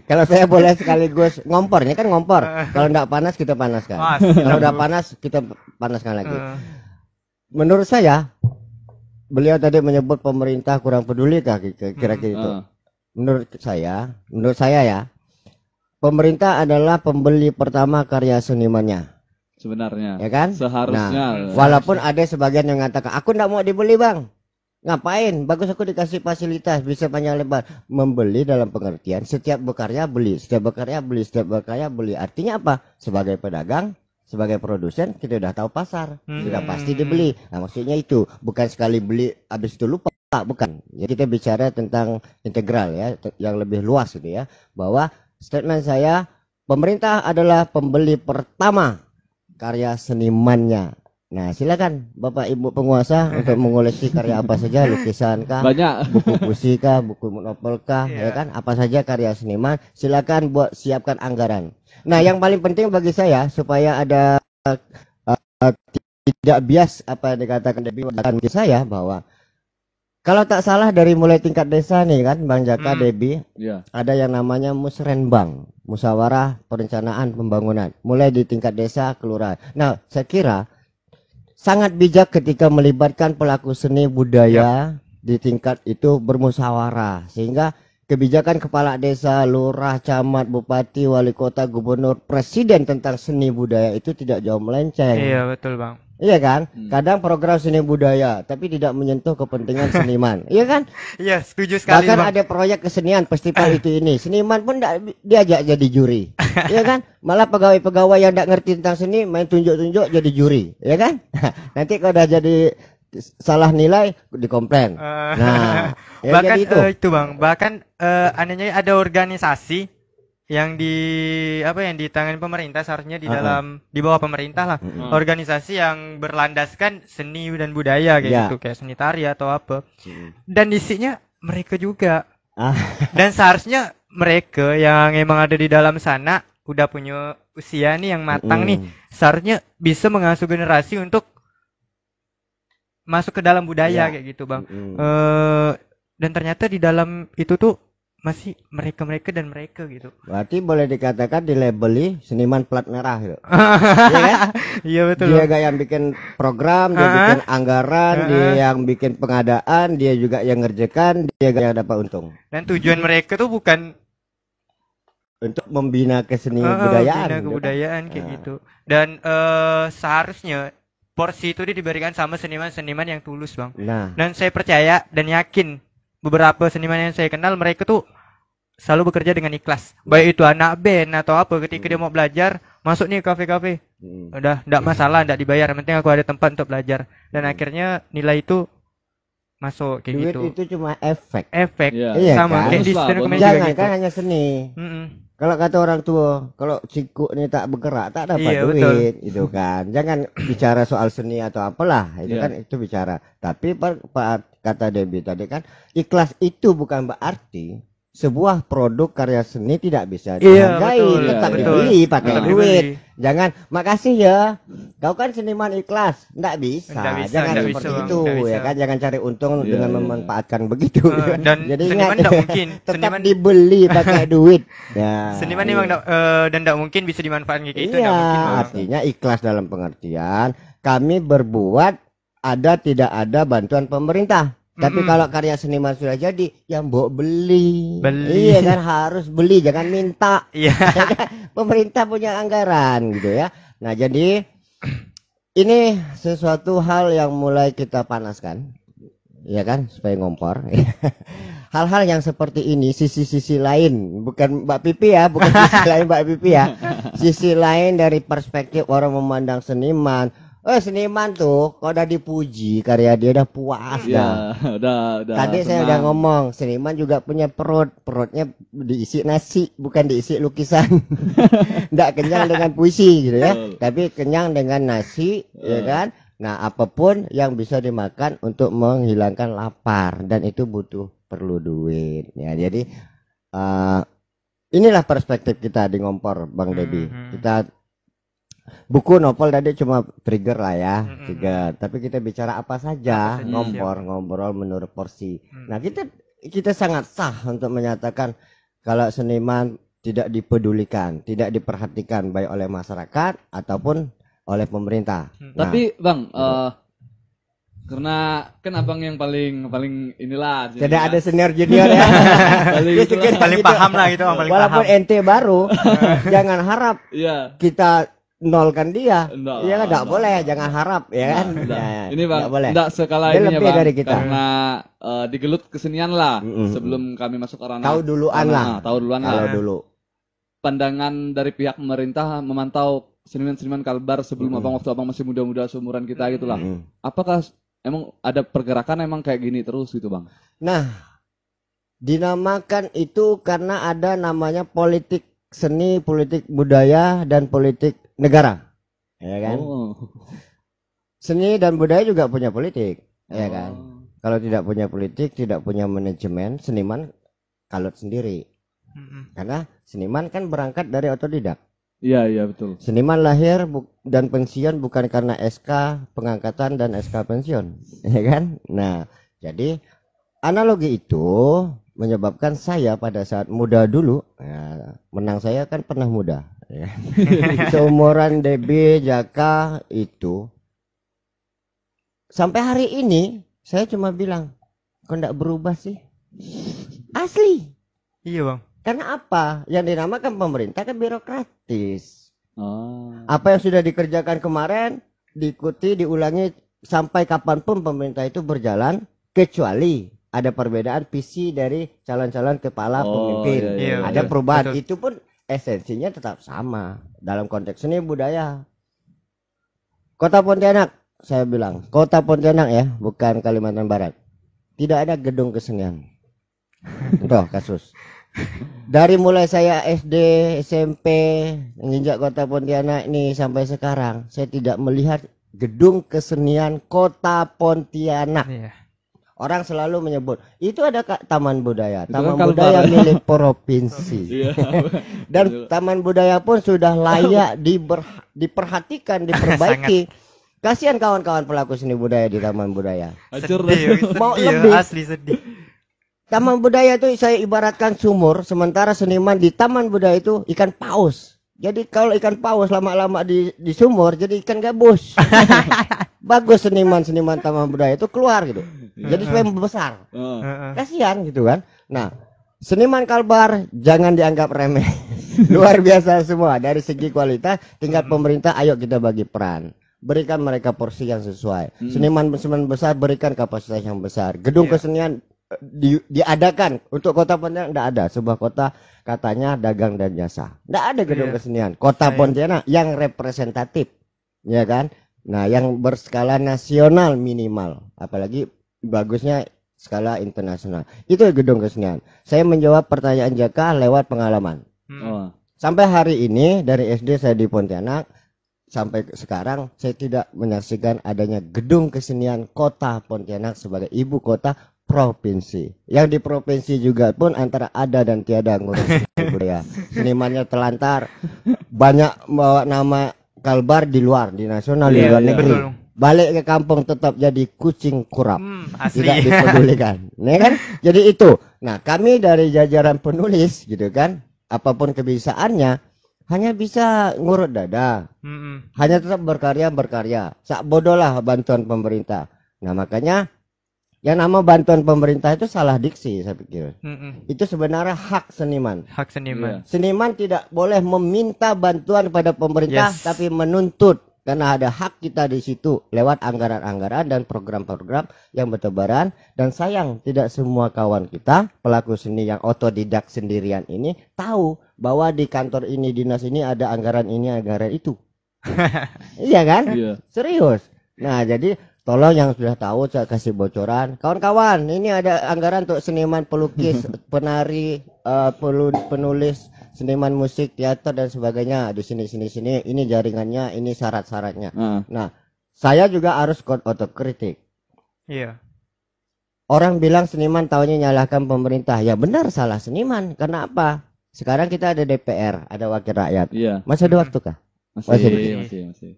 kalau saya boleh sekaligus ngompor, ini kan ngompor. Kalau enggak panas kita panaskan. Kalau udah panas kita panaskan lagi. Menurut saya, beliau tadi menyebut pemerintah kurang peduli kah kira-kira itu. Menurut saya ya, pemerintah adalah pembeli pertama karya senimannya. Sebenarnya. Ya kan? Seharusnya. Nah, walaupun ada sebagian yang mengatakan, aku enggak mau dibeli bang. Ngapain? Bagus aku dikasih fasilitas, bisa panjang lebar. Membeli dalam pengertian setiap berkarya beli, setiap berkarya beli, setiap berkarya beli. Artinya apa? Sebagai pedagang, sebagai produsen, kita udah tahu pasar, sudah pasti dibeli. Nah, maksudnya itu bukan sekali beli habis itu lupa, bukan. Jadi kita bicara tentang integral ya, yang lebih luas gitu ya. Bahwa statement saya, pemerintah adalah pembeli pertama karya senimannya. Nah, silakan Bapak Ibu penguasa untuk mengoleksi karya apa saja, lukisan kah, Banyak. buku puisi kah, buku novel kah, ya kan, apa saja karya seniman, silakan buat siapkan anggaran. Nah, yang paling penting bagi saya supaya ada tidak bias apa yang dikatakan Debbie bagi saya, bahwa kalau tak salah dari mulai tingkat desa nih kan Bang Jaka, Debbie, ada yang namanya musrenbang, musyawarah perencanaan pembangunan, mulai di tingkat desa, kelurahan. Nah, saya kira sangat bijak ketika melibatkan pelaku seni budaya di tingkat itu bermusyawarah, sehingga kebijakan kepala desa, lurah, camat, bupati, wali kota, gubernur, presiden tentang seni budaya itu tidak jauh melenceng. Iya betul bang. Iya kan? Kadang program seni budaya tapi tidak menyentuh kepentingan seniman. Iya kan? Iya, setuju sekali Bahkan bang. ada proyek kesenian festival itu ini, seniman pun diajak jadi juri. Iya kan? Malah pegawai-pegawai yang tidak ngerti tentang seni main tunjuk-tunjuk jadi juri, ya kan? Nanti kalau udah jadi salah nilai dikomplain. Nah, ya bahkan jadi itu bang, bahkan anehnya ada organisasi yang yang ditangani pemerintah, seharusnya di bawah pemerintah lah. Organisasi yang berlandaskan seni dan budaya kayak gitu, kayak seni tari atau apa. Dan isinya mereka juga. Dan seharusnya mereka yang emang ada di dalam sana udah punya usia nih yang matang nih, seharusnya bisa mengasuh generasi untuk masuk ke dalam budaya kayak gitu bang. Dan ternyata di dalam itu tuh masih mereka dan mereka gitu. Berarti boleh dikatakan dilabeli seniman plat merah gitu. Iya kan? Iya betul. Dia gak yang bikin program, dia bikin anggaran, dia yang bikin pengadaan, dia juga yang ngerjakan, dia gak yang dapat untung. Dan tujuan mereka tuh bukan untuk membina budayaan. Membina kebudayaan kayak gitu. Dan seharusnya porsi itu diberikan sama seniman-seniman yang tulus bang. Dan saya percaya dan yakin beberapa seniman yang saya kenal, mereka tuh selalu bekerja dengan ikhlas. Baik itu anak band atau apa, ketika dia mau belajar, masuk nih kafe-kafe. Udah enggak masalah, enggak dibayar, yang penting aku ada tempat untuk belajar. Dan akhirnya nilai itu masuk kayak duit gitu. Itu cuma efek. Iya, sama kan? kayak di stand-up Jangan gitu. kan hanya seni. Kalau kata orang tua, kalau ciku ini tak bergerak tak dapat duit, itu kan. Jangan bicara soal seni atau apalah, itu kan itu bicara. Tapi kata Debbie tadi kan, ikhlas itu bukan berarti sebuah produk karya seni tidak bisa Iya, dihargai, betul, tetap iya, dibeli pakai Tetap duit. dibeli. Jangan makasih ya, kau kan seniman ikhlas, nggak bisa, Nggak bisa, jangan nggak seperti bisa, Bang, itu nggak ya bisa. kan, jangan cari untung Iya, dengan iya. memanfaatkan begitu. Dan Jadi seniman ingat, nggak mungkin. tetap Seniman dibeli pakai duit. Ya. Seniman memang dan nggak mungkin bisa dimanfaatkan kayak gitu. Iya, Nggak mungkin, Bang. artinya ikhlas dalam pengertian kami berbuat ada tidak ada bantuan pemerintah. Tapi kalau karya seniman sudah jadi, ya mbok beli. Beli. Iya kan, harus beli, jangan minta. Iya. Pemerintah punya anggaran gitu ya. Nah, jadi ini sesuatu hal yang mulai kita panaskan. Ya kan, supaya ngompor. Hal-hal yang seperti ini, sisi-sisi lain, bukan Mbak Pipi ya, bukan sisi lain Mbak Pipi ya. Sisi lain dari perspektif orang memandang seniman. Seniman tuh kalau udah dipuji karya dia udah puas dah. Ya, udah. Tadi saya udah ngomong, seniman juga punya perutnya diisi nasi, bukan diisi lukisan. Nggak kenyang dengan puisi gitu ya, tapi kenyang dengan nasi, ya kan. Nah, apapun yang bisa dimakan untuk menghilangkan lapar dan itu perlu duit. Ya, jadi inilah perspektif kita di Ngompor, Bang Debi. Kita buku novel tadi cuma trigger lah ya, trigger. Tapi kita bicara apa saja, ngobrol menurut porsi. Nah, kita sangat sah untuk menyatakan kalau seniman tidak dipedulikan, tidak diperhatikan baik oleh masyarakat ataupun oleh pemerintah. Tapi Bang, karena kan abang yang paling inilah. Tidak ada senior junior ya. paling paham lah gitu, paling Walaupun paham. ente baru, jangan harap Iya. kita nolkan dia. Iya kan, nggak boleh, jangan harap ya kan. Nah, ini Bang, nggak boleh. enggak sekala Dia ininya lebih Bang, dari kita. karena digelut kesenian lah sebelum kami masuk ke ranah. Tahu duluan lah. Tahu duluan Kalau lah. dulu. Pandangan dari pihak pemerintah memantau seniman-seniman Kalbar sebelum abang waktu abang masih muda-muda seumuran kita gitulah. Apakah emang ada pergerakan emang kayak gini terus gitu Bang? Nah, dinamakan itu karena ada namanya politik seni, politik budaya, dan politik negara, ya kan? Seni dan budaya juga punya politik, ya kan? Kalau tidak punya politik, tidak punya manajemen, seniman kalut sendiri. Karena seniman kan berangkat dari otodidak. Iya betul. Seniman lahir dan pensiun bukan karena SK pengangkatan dan SK pensiun, ya kan? Nah, jadi analogi itu menyebabkan saya pada saat muda dulu, ya, menang saya kan pernah muda, ya. Seumuran DB Jaka itu, sampai hari ini saya cuma bilang, kok enggak berubah sih? Asli. Iya Bang. Karena apa? Yang dinamakan pemerintah kan birokratis. Apa yang sudah dikerjakan kemarin diikuti, diulangi sampai kapanpun pemerintah itu berjalan, kecuali ada perbedaan visi dari calon-calon kepala pemimpin. Iya, Ada betul, perubahan. betul. Itu pun esensinya tetap sama dalam konteks seni budaya. Kota Pontianak, saya bilang, Kota Pontianak ya, bukan Kalimantan Barat. Tidak ada gedung kesenian. Tuh kasus. Dari mulai saya SD, SMP, menginjak Kota Pontianak ini sampai sekarang, saya tidak melihat gedung kesenian Kota Pontianak. Iya. Orang selalu menyebut itu ada taman budaya, Itu taman kan budaya Kalbar. milik provinsi. Dan taman budaya pun sudah layak diperhatikan, diperbaiki. Kasihan kawan-kawan pelaku seni budaya di taman budaya. Hancur Sedih, Mau sedih, lebih. asli sedih. Taman budaya itu saya ibaratkan sumur, sementara seniman di taman budaya itu ikan paus. Jadi kalau ikan paus lama-lama di sumur jadi ikan gabus. Bagus seniman-seniman taman budaya itu keluar gitu. Jadi supaya membesar. Kasihan gitu kan. Nah, seniman Kalbar jangan dianggap remeh. Luar biasa semua dari segi kualitas. Tingkat pemerintah, ayo kita bagi peran. Berikan mereka porsi yang sesuai. Seniman-seniman besar berikan kapasitas yang besar. Gedung kesenian diadakan untuk Kota Pontianak tidak ada. Sebuah kota katanya dagang dan jasa. Tidak ada gedung kesenian. Kota Pontianak yang representatif, ya kan? Nah, yang berskala nasional minimal, apalagi bagusnya skala internasional. Itu gedung kesenian. Saya menjawab pertanyaan Jaka lewat pengalaman. Sampai hari ini dari SD saya di Pontianak sampai sekarang saya tidak menyaksikan adanya gedung kesenian Kota Pontianak sebagai ibu kota provinsi. Yang di provinsi juga pun antara ada dan tiada ngurus budaya. Senimannya telantar, banyak bawa nama Kalbar di luar, di nasional, di luar negeri. betul. Balik ke kampung tetap jadi kucing kurap. Asli. Tidak dipedulikan. Nih kan? Jadi itu. Nah, kami dari jajaran penulis gitu kan, apapun kebiasaannya hanya bisa ngurut dada. Hanya tetap berkarya. Sak bodoh lah bantuan pemerintah. Nah, makanya yang nama bantuan pemerintah itu salah diksi, saya pikir. Itu sebenarnya hak seniman. Hak seniman. Seniman tidak boleh meminta bantuan pada pemerintah, tapi menuntut. Karena ada hak kita di situ lewat anggaran-anggaran dan program-program yang bertebaran. Dan sayang tidak semua kawan kita pelaku seni yang otodidak sendirian ini tahu bahwa di kantor ini, dinas ini ada anggaran ini, anggaran itu. Iya kan? Iya. Serius. Nah, jadi tolong yang sudah tahu saya kasih bocoran. Kawan-kawan, ini ada anggaran untuk seniman pelukis, penari, penulis, seniman musik, teater dan sebagainya di sini. Ini jaringannya, ini syarat-syaratnya. Nah, saya juga harus otokritik. Iya. Orang bilang seniman taunya nyalahkan pemerintah. Ya benar, salah seniman. Karena apa? Sekarang kita ada DPR, ada wakil rakyat. Iya. Masih ada waktu kah? Masih.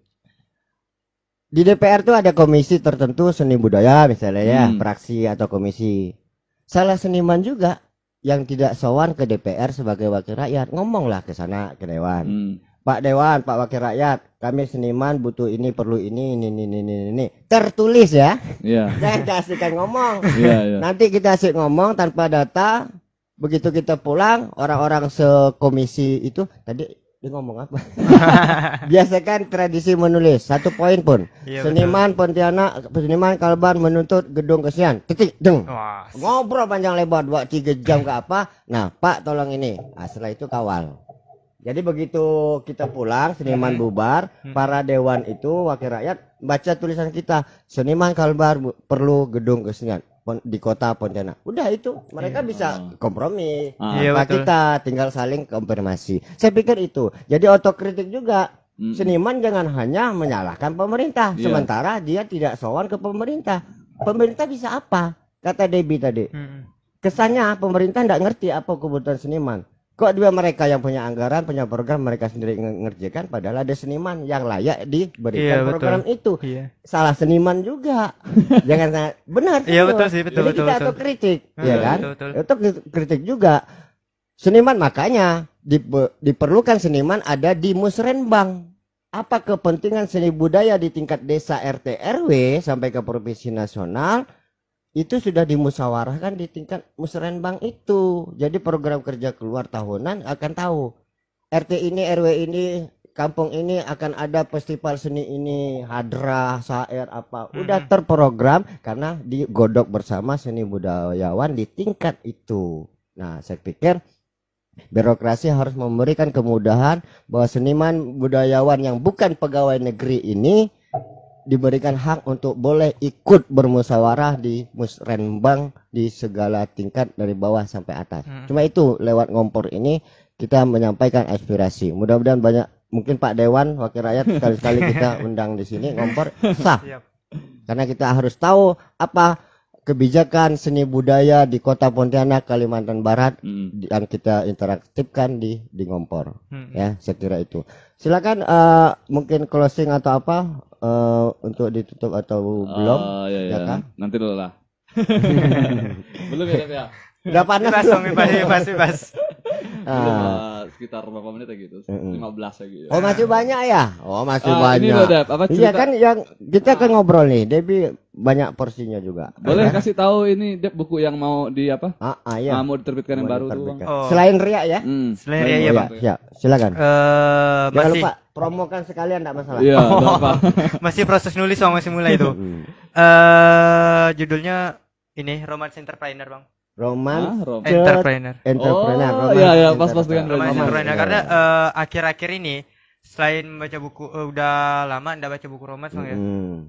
Di DPR tuh ada komisi tertentu seni budaya misalnya ya, fraksi atau komisi. Salah seniman juga yang tidak sowan ke DPR sebagai wakil rakyat, ngomonglah ke sana ke dewan. Pak Dewan, Pak Wakil Rakyat, kami seniman butuh ini, perlu ini. Tertulis ya. Iya. Jangan kasihkan ngomong. Iya. Nanti kita asik ngomong tanpa data. Begitu kita pulang, orang-orang sekomisi itu tadi dia ngomong apa? Biasakan tradisi menulis 1 poin pun. Iya, Seniman Pontianak, seniman Kalbar menuntut gedung kesian. Titik, deng. Wah. Ngobrol panjang lebar 2-3 jam ke apa? Nah, Pak tolong ini. Setelah itu kawal. Jadi begitu kita pulang, seniman bubar, para dewan itu wakil rakyat baca tulisan kita. Seniman Kalbar perlu gedung kesenian di kota Pontianak. Udah itu, mereka bisa kompromi. Kita tinggal saling konfirmasi. Saya pikir itu. Jadi otokritik juga. Seniman jangan hanya menyalahkan pemerintah, sementara dia tidak sowan ke pemerintah. Pemerintah bisa apa? Kata Debbie tadi. Kesannya pemerintah tidak ngerti apa kebutuhan seniman. Kok dia mereka yang punya anggaran, punya program, mereka sendiri ngerjakan, padahal ada seniman yang layak diberikan program itu. Salah seniman juga. Jangan benar. Iya betul sih, Jadi kita otokritik, ya kan? Betul. Otokritik juga. Seniman makanya diperlukan seniman ada di musrenbang. Apa kepentingan seni budaya di tingkat desa RT RW sampai ke provinsi nasional? Itu sudah dimusyawarahkan di tingkat musrenbang itu. Jadi program kerja keluar tahunan akan tahu RT ini, RW ini, kampung ini akan ada festival seni ini, hadrah, syair apa. Udah terprogram karena digodok bersama seni budayawan di tingkat itu. Nah, saya pikir birokrasi harus memberikan kemudahan bahwa seniman budayawan yang bukan pegawai negeri ini diberikan hak untuk boleh ikut bermusyawarah di musrenbang di segala tingkat dari bawah sampai atas. Cuma itu lewat ngompor ini kita menyampaikan aspirasi. Mudah-mudahan banyak, mungkin Pak Dewan Wakil Rakyat sekali-sekali kita undang di sini ngompor sah. Karena kita harus tahu apa kebijakan seni budaya di Kota Pontianak, Kalimantan Barat yang kita interaktifkan di ngompor. Ya, saya kira itu. Silakan mungkin closing atau apa untuk ditutup atau belum? Ya kan? Nanti dulu lah. Belum ya? Udah panas bebas. Sekitar berapa menit ya gitu? 15 ya gitu. Oh, masih banyak ya? Oh, masih banyak. Ini loh, Dep, apa cerita? Iya kan yang kita kan ngobrol nih, Debbie banyak porsinya juga. Boleh kasih tahu ini Dep buku yang mau di apa? Iya. Mau diterbitkan yang baru tuh, Bang. Selain Ria ya? Selain Ria ya, Pak. Ya, silakan. Jangan Masih lupa promokan sekalian, enggak masalah. Iya, apa? Masih proses nulis, Bang, masih mulai itu. Judulnya ini Romance Entrepreneur, Bang. Romance Entrepreneur. Entrepreneur. Iya, pas dengan Romance Entrepreneur karena akhir-akhir ini selain baca buku udah lama enggak baca buku romance, Bang, ya.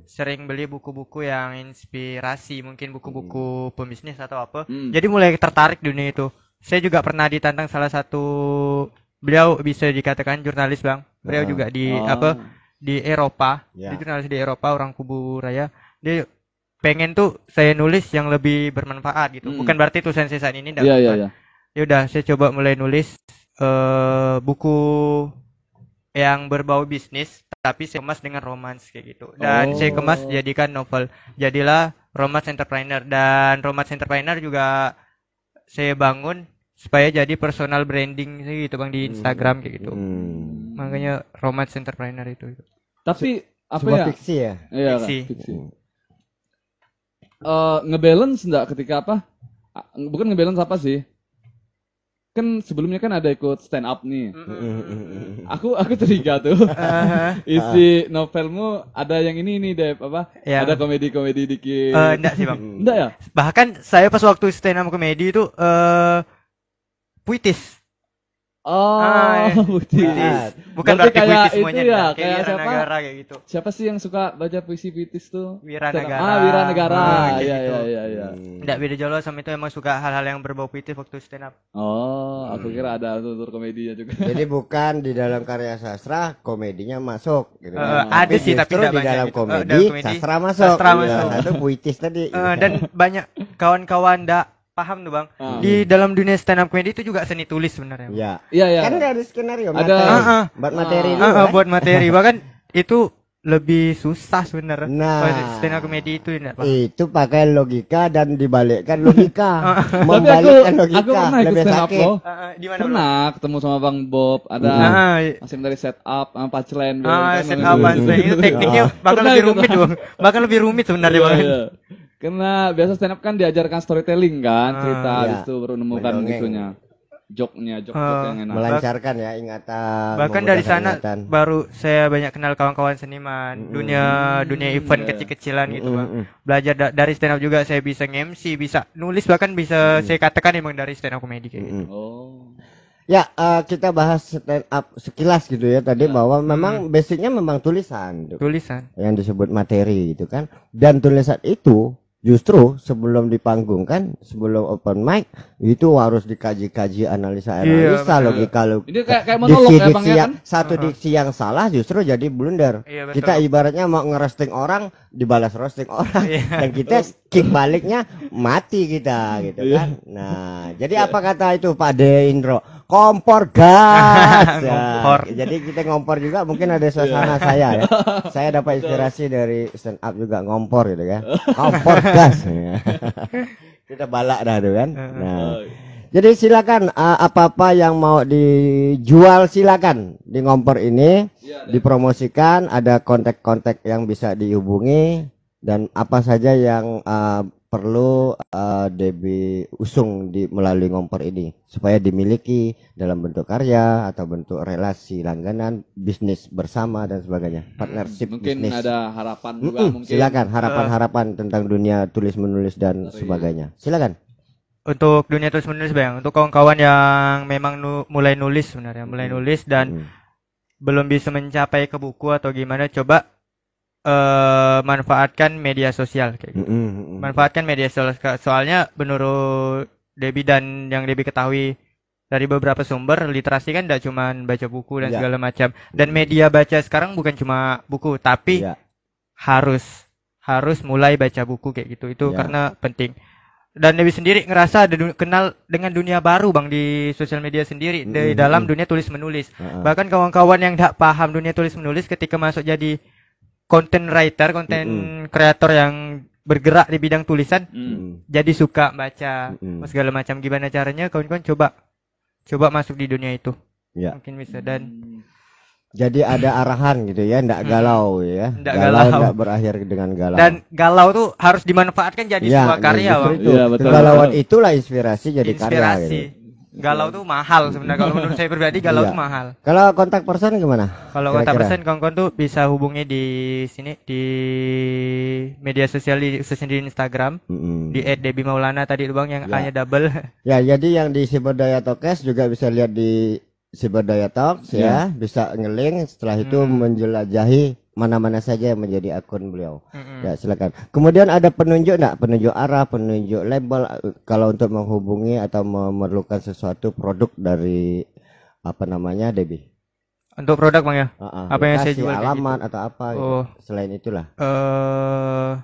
Sering beli buku-buku yang inspirasi, mungkin buku-buku pembisnis atau apa. Jadi mulai tertarik dunia itu. Saya juga pernah ditantang salah satu, beliau bisa dikatakan jurnalis, Bang. Beliau juga di di Eropa. Dia jurnalis di Eropa, orang Kubu Raya. Dia pengen tuh saya nulis yang lebih bermanfaat gitu. Bukan berarti tulisan saya saat ini enggak. Iya. Ya udah, saya coba mulai nulis buku yang berbau bisnis, tapi saya kemas dengan romance kayak gitu. Dan saya kemas jadikan novel. Jadilah Romance Entrepreneur, dan Romance Entrepreneur juga saya bangun supaya jadi personal branding gitu Bang di Instagram kayak gitu. Makanya Romance Entrepreneur itu. Tapi apa ya? Fiksi ya? Iya, fiksi. Ngebalance enggak ketika apa? Bukan ngebalance apa sih? Kan sebelumnya kan ada ikut stand up nih. Aku curiga tuh. Isi novelmu ada yang ini Dep, apa? Ada komedi-komedi dikit. Enggak sih Bang. Enggak ya? Bahkan saya pas waktu stand up komedi itu puitis. Puitis. Bukan berarti puitis semuanya itu ya, kayak siapa? Wiranegara kayak gitu. Siapa sih yang suka baca puisi puitis tuh? Wiranegara. Wiranegara. Iya. Enggak beda jauh sama itu, emang suka hal-hal yang berbau puitis waktu stand up. Aku kira ada unsur komedinya juga. Jadi bukan di dalam karya sastra komedinya masuk gitu. Ada sih tapi tidak di dalam komedi sastra masuk. Satu puitis tadi. Dan banyak kawan-kawan enggak paham tuh Bang. Di dalam dunia stand up comedy itu juga seni tulis sebenarnya. Iya. Kan dari skenario buat materi buat materi. Bahkan itu lebih susah sebenarnya. Nah, stand up comedy itu enggak, Bang. Itu pakai logika dan dibalikkan logika. Membalikkan logika. Aku pernah ikut stand up loh. Di mana? Pernah ketemu sama Bang Bob, ada masing dari setup, punchline. Setup punchline itu tekniknya bakal lebih rumit, Bang. Bakal lebih rumit sebenarnya, Bang. Karena biasa stand up kan diajarkan storytelling kan, cerita habis itu baru menemukan itunya. Joke yang enak. Melancarkan ya ingatan. Bahkan dari sana baru saya banyak kenal kawan-kawan seniman, dunia event kecil-kecilan gitu Bang. Belajar dari stand up juga saya bisa nge-MC, bisa nulis, bahkan bisa saya katakan emang dari stand up comedy kayak gitu. Ya, kita bahas stand up sekilas gitu ya tadi bahwa memang basicnya memang tulisan. Tulisan. Yang disebut materi gitu kan. Dan tulisan itu justru sebelum di panggung kan, sebelum open mic itu harus dikaji-kaji, analisa logika. Ini kayak monolog ya Bang ya kan? Satu diksi yang salah justru jadi blunder. Kita ibaratnya mau ngerosting orang, dibalas roasting orang dan kita kick baliknya mati kita gitu kan. Nah, jadi apa kata itu Pak De Indro? Kompor gas. Jadi kita ngompor juga, mungkin ada suasana saya ya. Saya dapat inspirasi dari stand up juga ngompor gitu ya. Kompor gas. Kita balak dah tuh kan. Nah, jadi silakan apa-apa yang mau dijual silakan di ngompor ini dipromosikan, ada kontak-kontak yang bisa dihubungi dan apa saja yang perlu Debbie usung melalui ngompor ini supaya dimiliki dalam bentuk karya atau bentuk relasi langganan, bisnis bersama dan sebagainya, partnership mungkin bisnis. Ada harapan juga mungkin. Silakan harapan-harapan tentang dunia tulis menulis dan sebagainya. Silakan. Untuk dunia tulis menulis Bang, untuk kawan-kawan yang memang mulai nulis sebenarnya, mulai nulis dan belum bisa mencapai ke buku atau gimana, coba manfaatkan media sosial kayak gitu. Manfaatkan media sosial, soalnya menurut Debbie dan yang Debbie ketahui dari beberapa sumber, literasi kan tidak cuma baca buku dan segala macam. Dan media baca sekarang bukan cuma buku, tapi harus mulai baca buku kayak gitu. Itu karena penting. Dan Debbie sendiri ngerasa kenal dengan dunia baru Bang di sosial media sendiri, di dalam dunia tulis menulis. Bahkan kawan-kawan yang tidak paham dunia tulis menulis ketika masuk jadi content writer, content creator yang bergerak di bidang tulisan, jadi suka baca segala macam. Gimana caranya kawan-kawan coba masuk di dunia itu. Mungkin bisa. Dan jadi ada arahan gitu ya, enggak galau ya. Enggak berakhir dengan galau. Dan galau tuh harus dimanfaatkan jadi sebuah karya, Bang. Kegalauan itulah inspirasi jadi karya gitu. Galau tuh mahal sebenarnya, kalau menurut saya pribadi galau tuh mahal. Kalau kontak person gimana? Kalau kontak person kawan-kawan tuh bisa hubungi di sini di media sosial, khususnya di Instagram, di @debbie_maulana tadi Bang yang A-nya double. Ya, jadi yang di Siberdaya Talks juga bisa lihat di Siberdaya Talks ya, bisa ngelink, setelah itu menjelajahi mana-mana saja yang menjadi akun beliau. Ya, silakan. Kemudian ada penunjuk enggak? Penunjuk arah, penunjuk label kalau untuk menghubungi atau memerlukan sesuatu produk dari Debbie. Untuk produk Bang ya? Apa yang saya jual alamat gitu? Atau apa gitu. Selain itulah.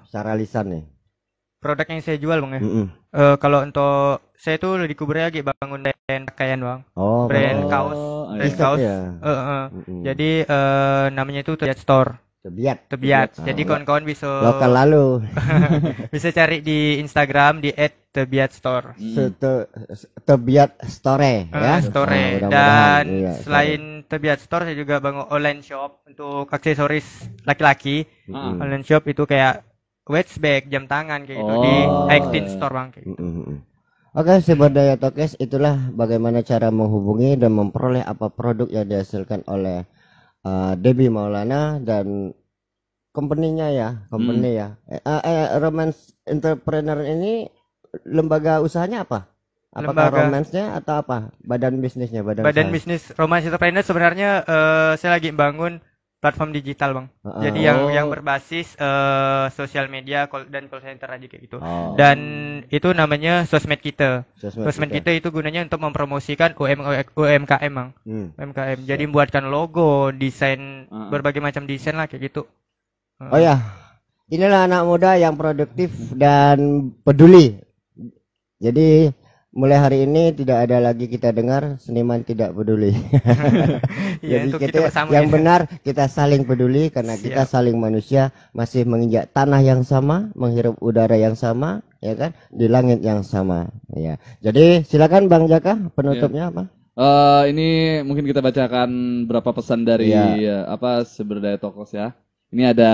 Secara lisan nih. produk yang saya jual bang ya. Mm-mm. Kalau untuk saya tuh di Kubra lagi bangun brand pakaian bang, Oh, brand betul. kaos, Oh, brand iya. kaos. Ya. Mm-mm. Jadi namanya itu Tebiat Store. Tebiat. Tebiat. Ah, Jadi lo- kawan-kawan bisa lokal lalu. bisa cari di Instagram di @tebiatstore. Tebiat Store ya. Store. Ah, mudah-mudahan. Dan Iya, selain Tebiat Store saya juga bangun online shop untuk aksesoris laki-laki. Mm-mm. Online shop itu kayak watch bag, jam tangan kayak gitu di Oh, Extin iya. Store bang. Kayak gitu. Mm-mm. Oke, Siberdaya Tokes, itulah bagaimana cara menghubungi dan memperoleh apa produk yang dihasilkan oleh Debbie Maulana dan company-nya ya, company ya. Romance Entrepreneur ini lembaga usahanya apa? Apakah Lembaga- romance-nya atau apa? Badan bisnisnya, badan Badan usaha? bisnis Romance Entrepreneur sebenarnya saya lagi bangun platform digital bang. Jadi yang berbasis sosial media dan call center aja kayak gitu. Oh, Dan itu namanya sosmed kita. Sosmed kita. kita itu gunanya untuk mempromosikan UMKM bang. UMKM. Jadi membuatkan logo, desain berbagai macam desain lah kayak gitu. Oh ya, inilah anak muda yang produktif dan peduli. Jadi mulai hari ini tidak ada lagi kita dengar seniman tidak peduli. Iya, Jadi untuk kita bersama yang ya. benar kita saling peduli karena kita saling manusia, masih menginjak tanah yang sama, menghirup udara yang sama, ya kan, di langit yang sama. Ya. Jadi silakan Bang Jaka, penutupnya apa? Ini mungkin kita bacakan berapa pesan dari Siberdaya Tokes ya. Ini ada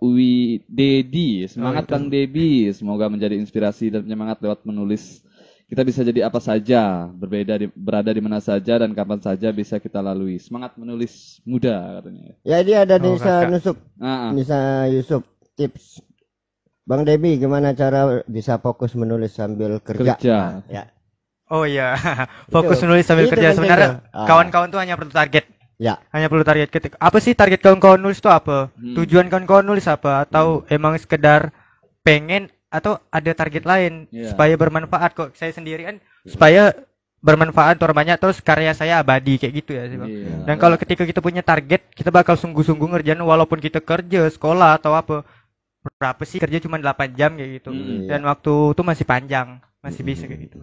Uwi Dedi, semangat Bang Debi, semoga menjadi inspirasi dan penyemangat lewat menulis. Kita bisa jadi apa saja, berada di mana saja dan kapan saja bisa kita lalui. Semangat menulis muda katanya. Ya, dia ada Kakak. Nisa Yusuf tips. Bang Debi, gimana cara bisa fokus menulis sambil kerja? Ya. Oh iya, fokus menulis sambil Itu kerja. penting Sebenarnya tuh. kawan-kawan tuh hanya perlu target. Ya. Hanya perlu target. Apa sih target kawan-kawan nulis itu apa? Tujuan kawan-kawan nulis apa? Atau emang sekedar pengen atau ada target lain supaya bermanfaat? Kok saya sendiri kan supaya bermanfaat orang banyak terus karya saya abadi kayak gitu ya sih bang. Dan kalau ketika kita punya target, kita bakal sungguh-sungguh ngerjain walaupun kita kerja, sekolah atau apa. Berapa sih kerja cuma 8 jam kayak gitu. Dan waktu itu masih panjang, masih bisa kayak gitu.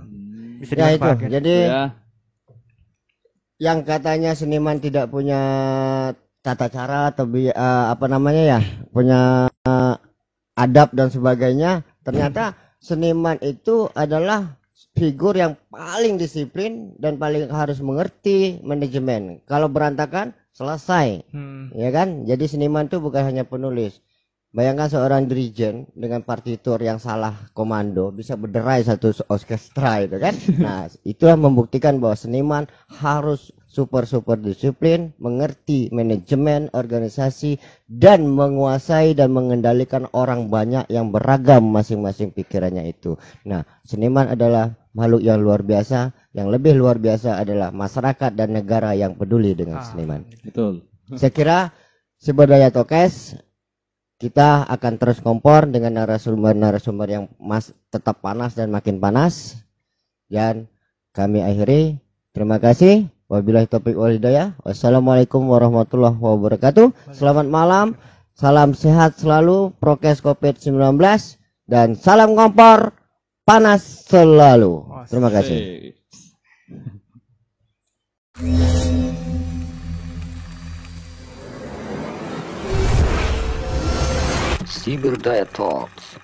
Bisa Ya itu. dimanfaatkan. Jadi yang katanya seniman tidak punya tata cara atau punya adab dan sebagainya, ternyata seniman itu adalah figur yang paling disiplin dan paling harus mengerti manajemen. Kalau berantakan selesai, ya kan? Jadi seniman itu bukan hanya penulis. Bayangkan seorang dirijen dengan partitur yang salah komando bisa berderai satu orkestra itu kan. Nah, itulah membuktikan bahwa seniman harus super disiplin, mengerti manajemen organisasi dan menguasai dan mengendalikan orang banyak yang beragam masing-masing pikirannya itu. Nah, seniman adalah makhluk yang luar biasa, yang lebih luar biasa adalah masyarakat dan negara yang peduli dengan seniman. Betul. Saya kira Siberdaya Tokes kita akan terus kompor dengan narasumber yang tetap panas dan makin panas. Dan kami akhiri. Terima kasih. Wabillahi taufiq wal hidayah. Wassalamualaikum warahmatullahi wabarakatuh. Selamat malam. Salam sehat selalu. Prokes COVID-19 dan salam kompor panas selalu. Terima kasih. Siberdaya Talks.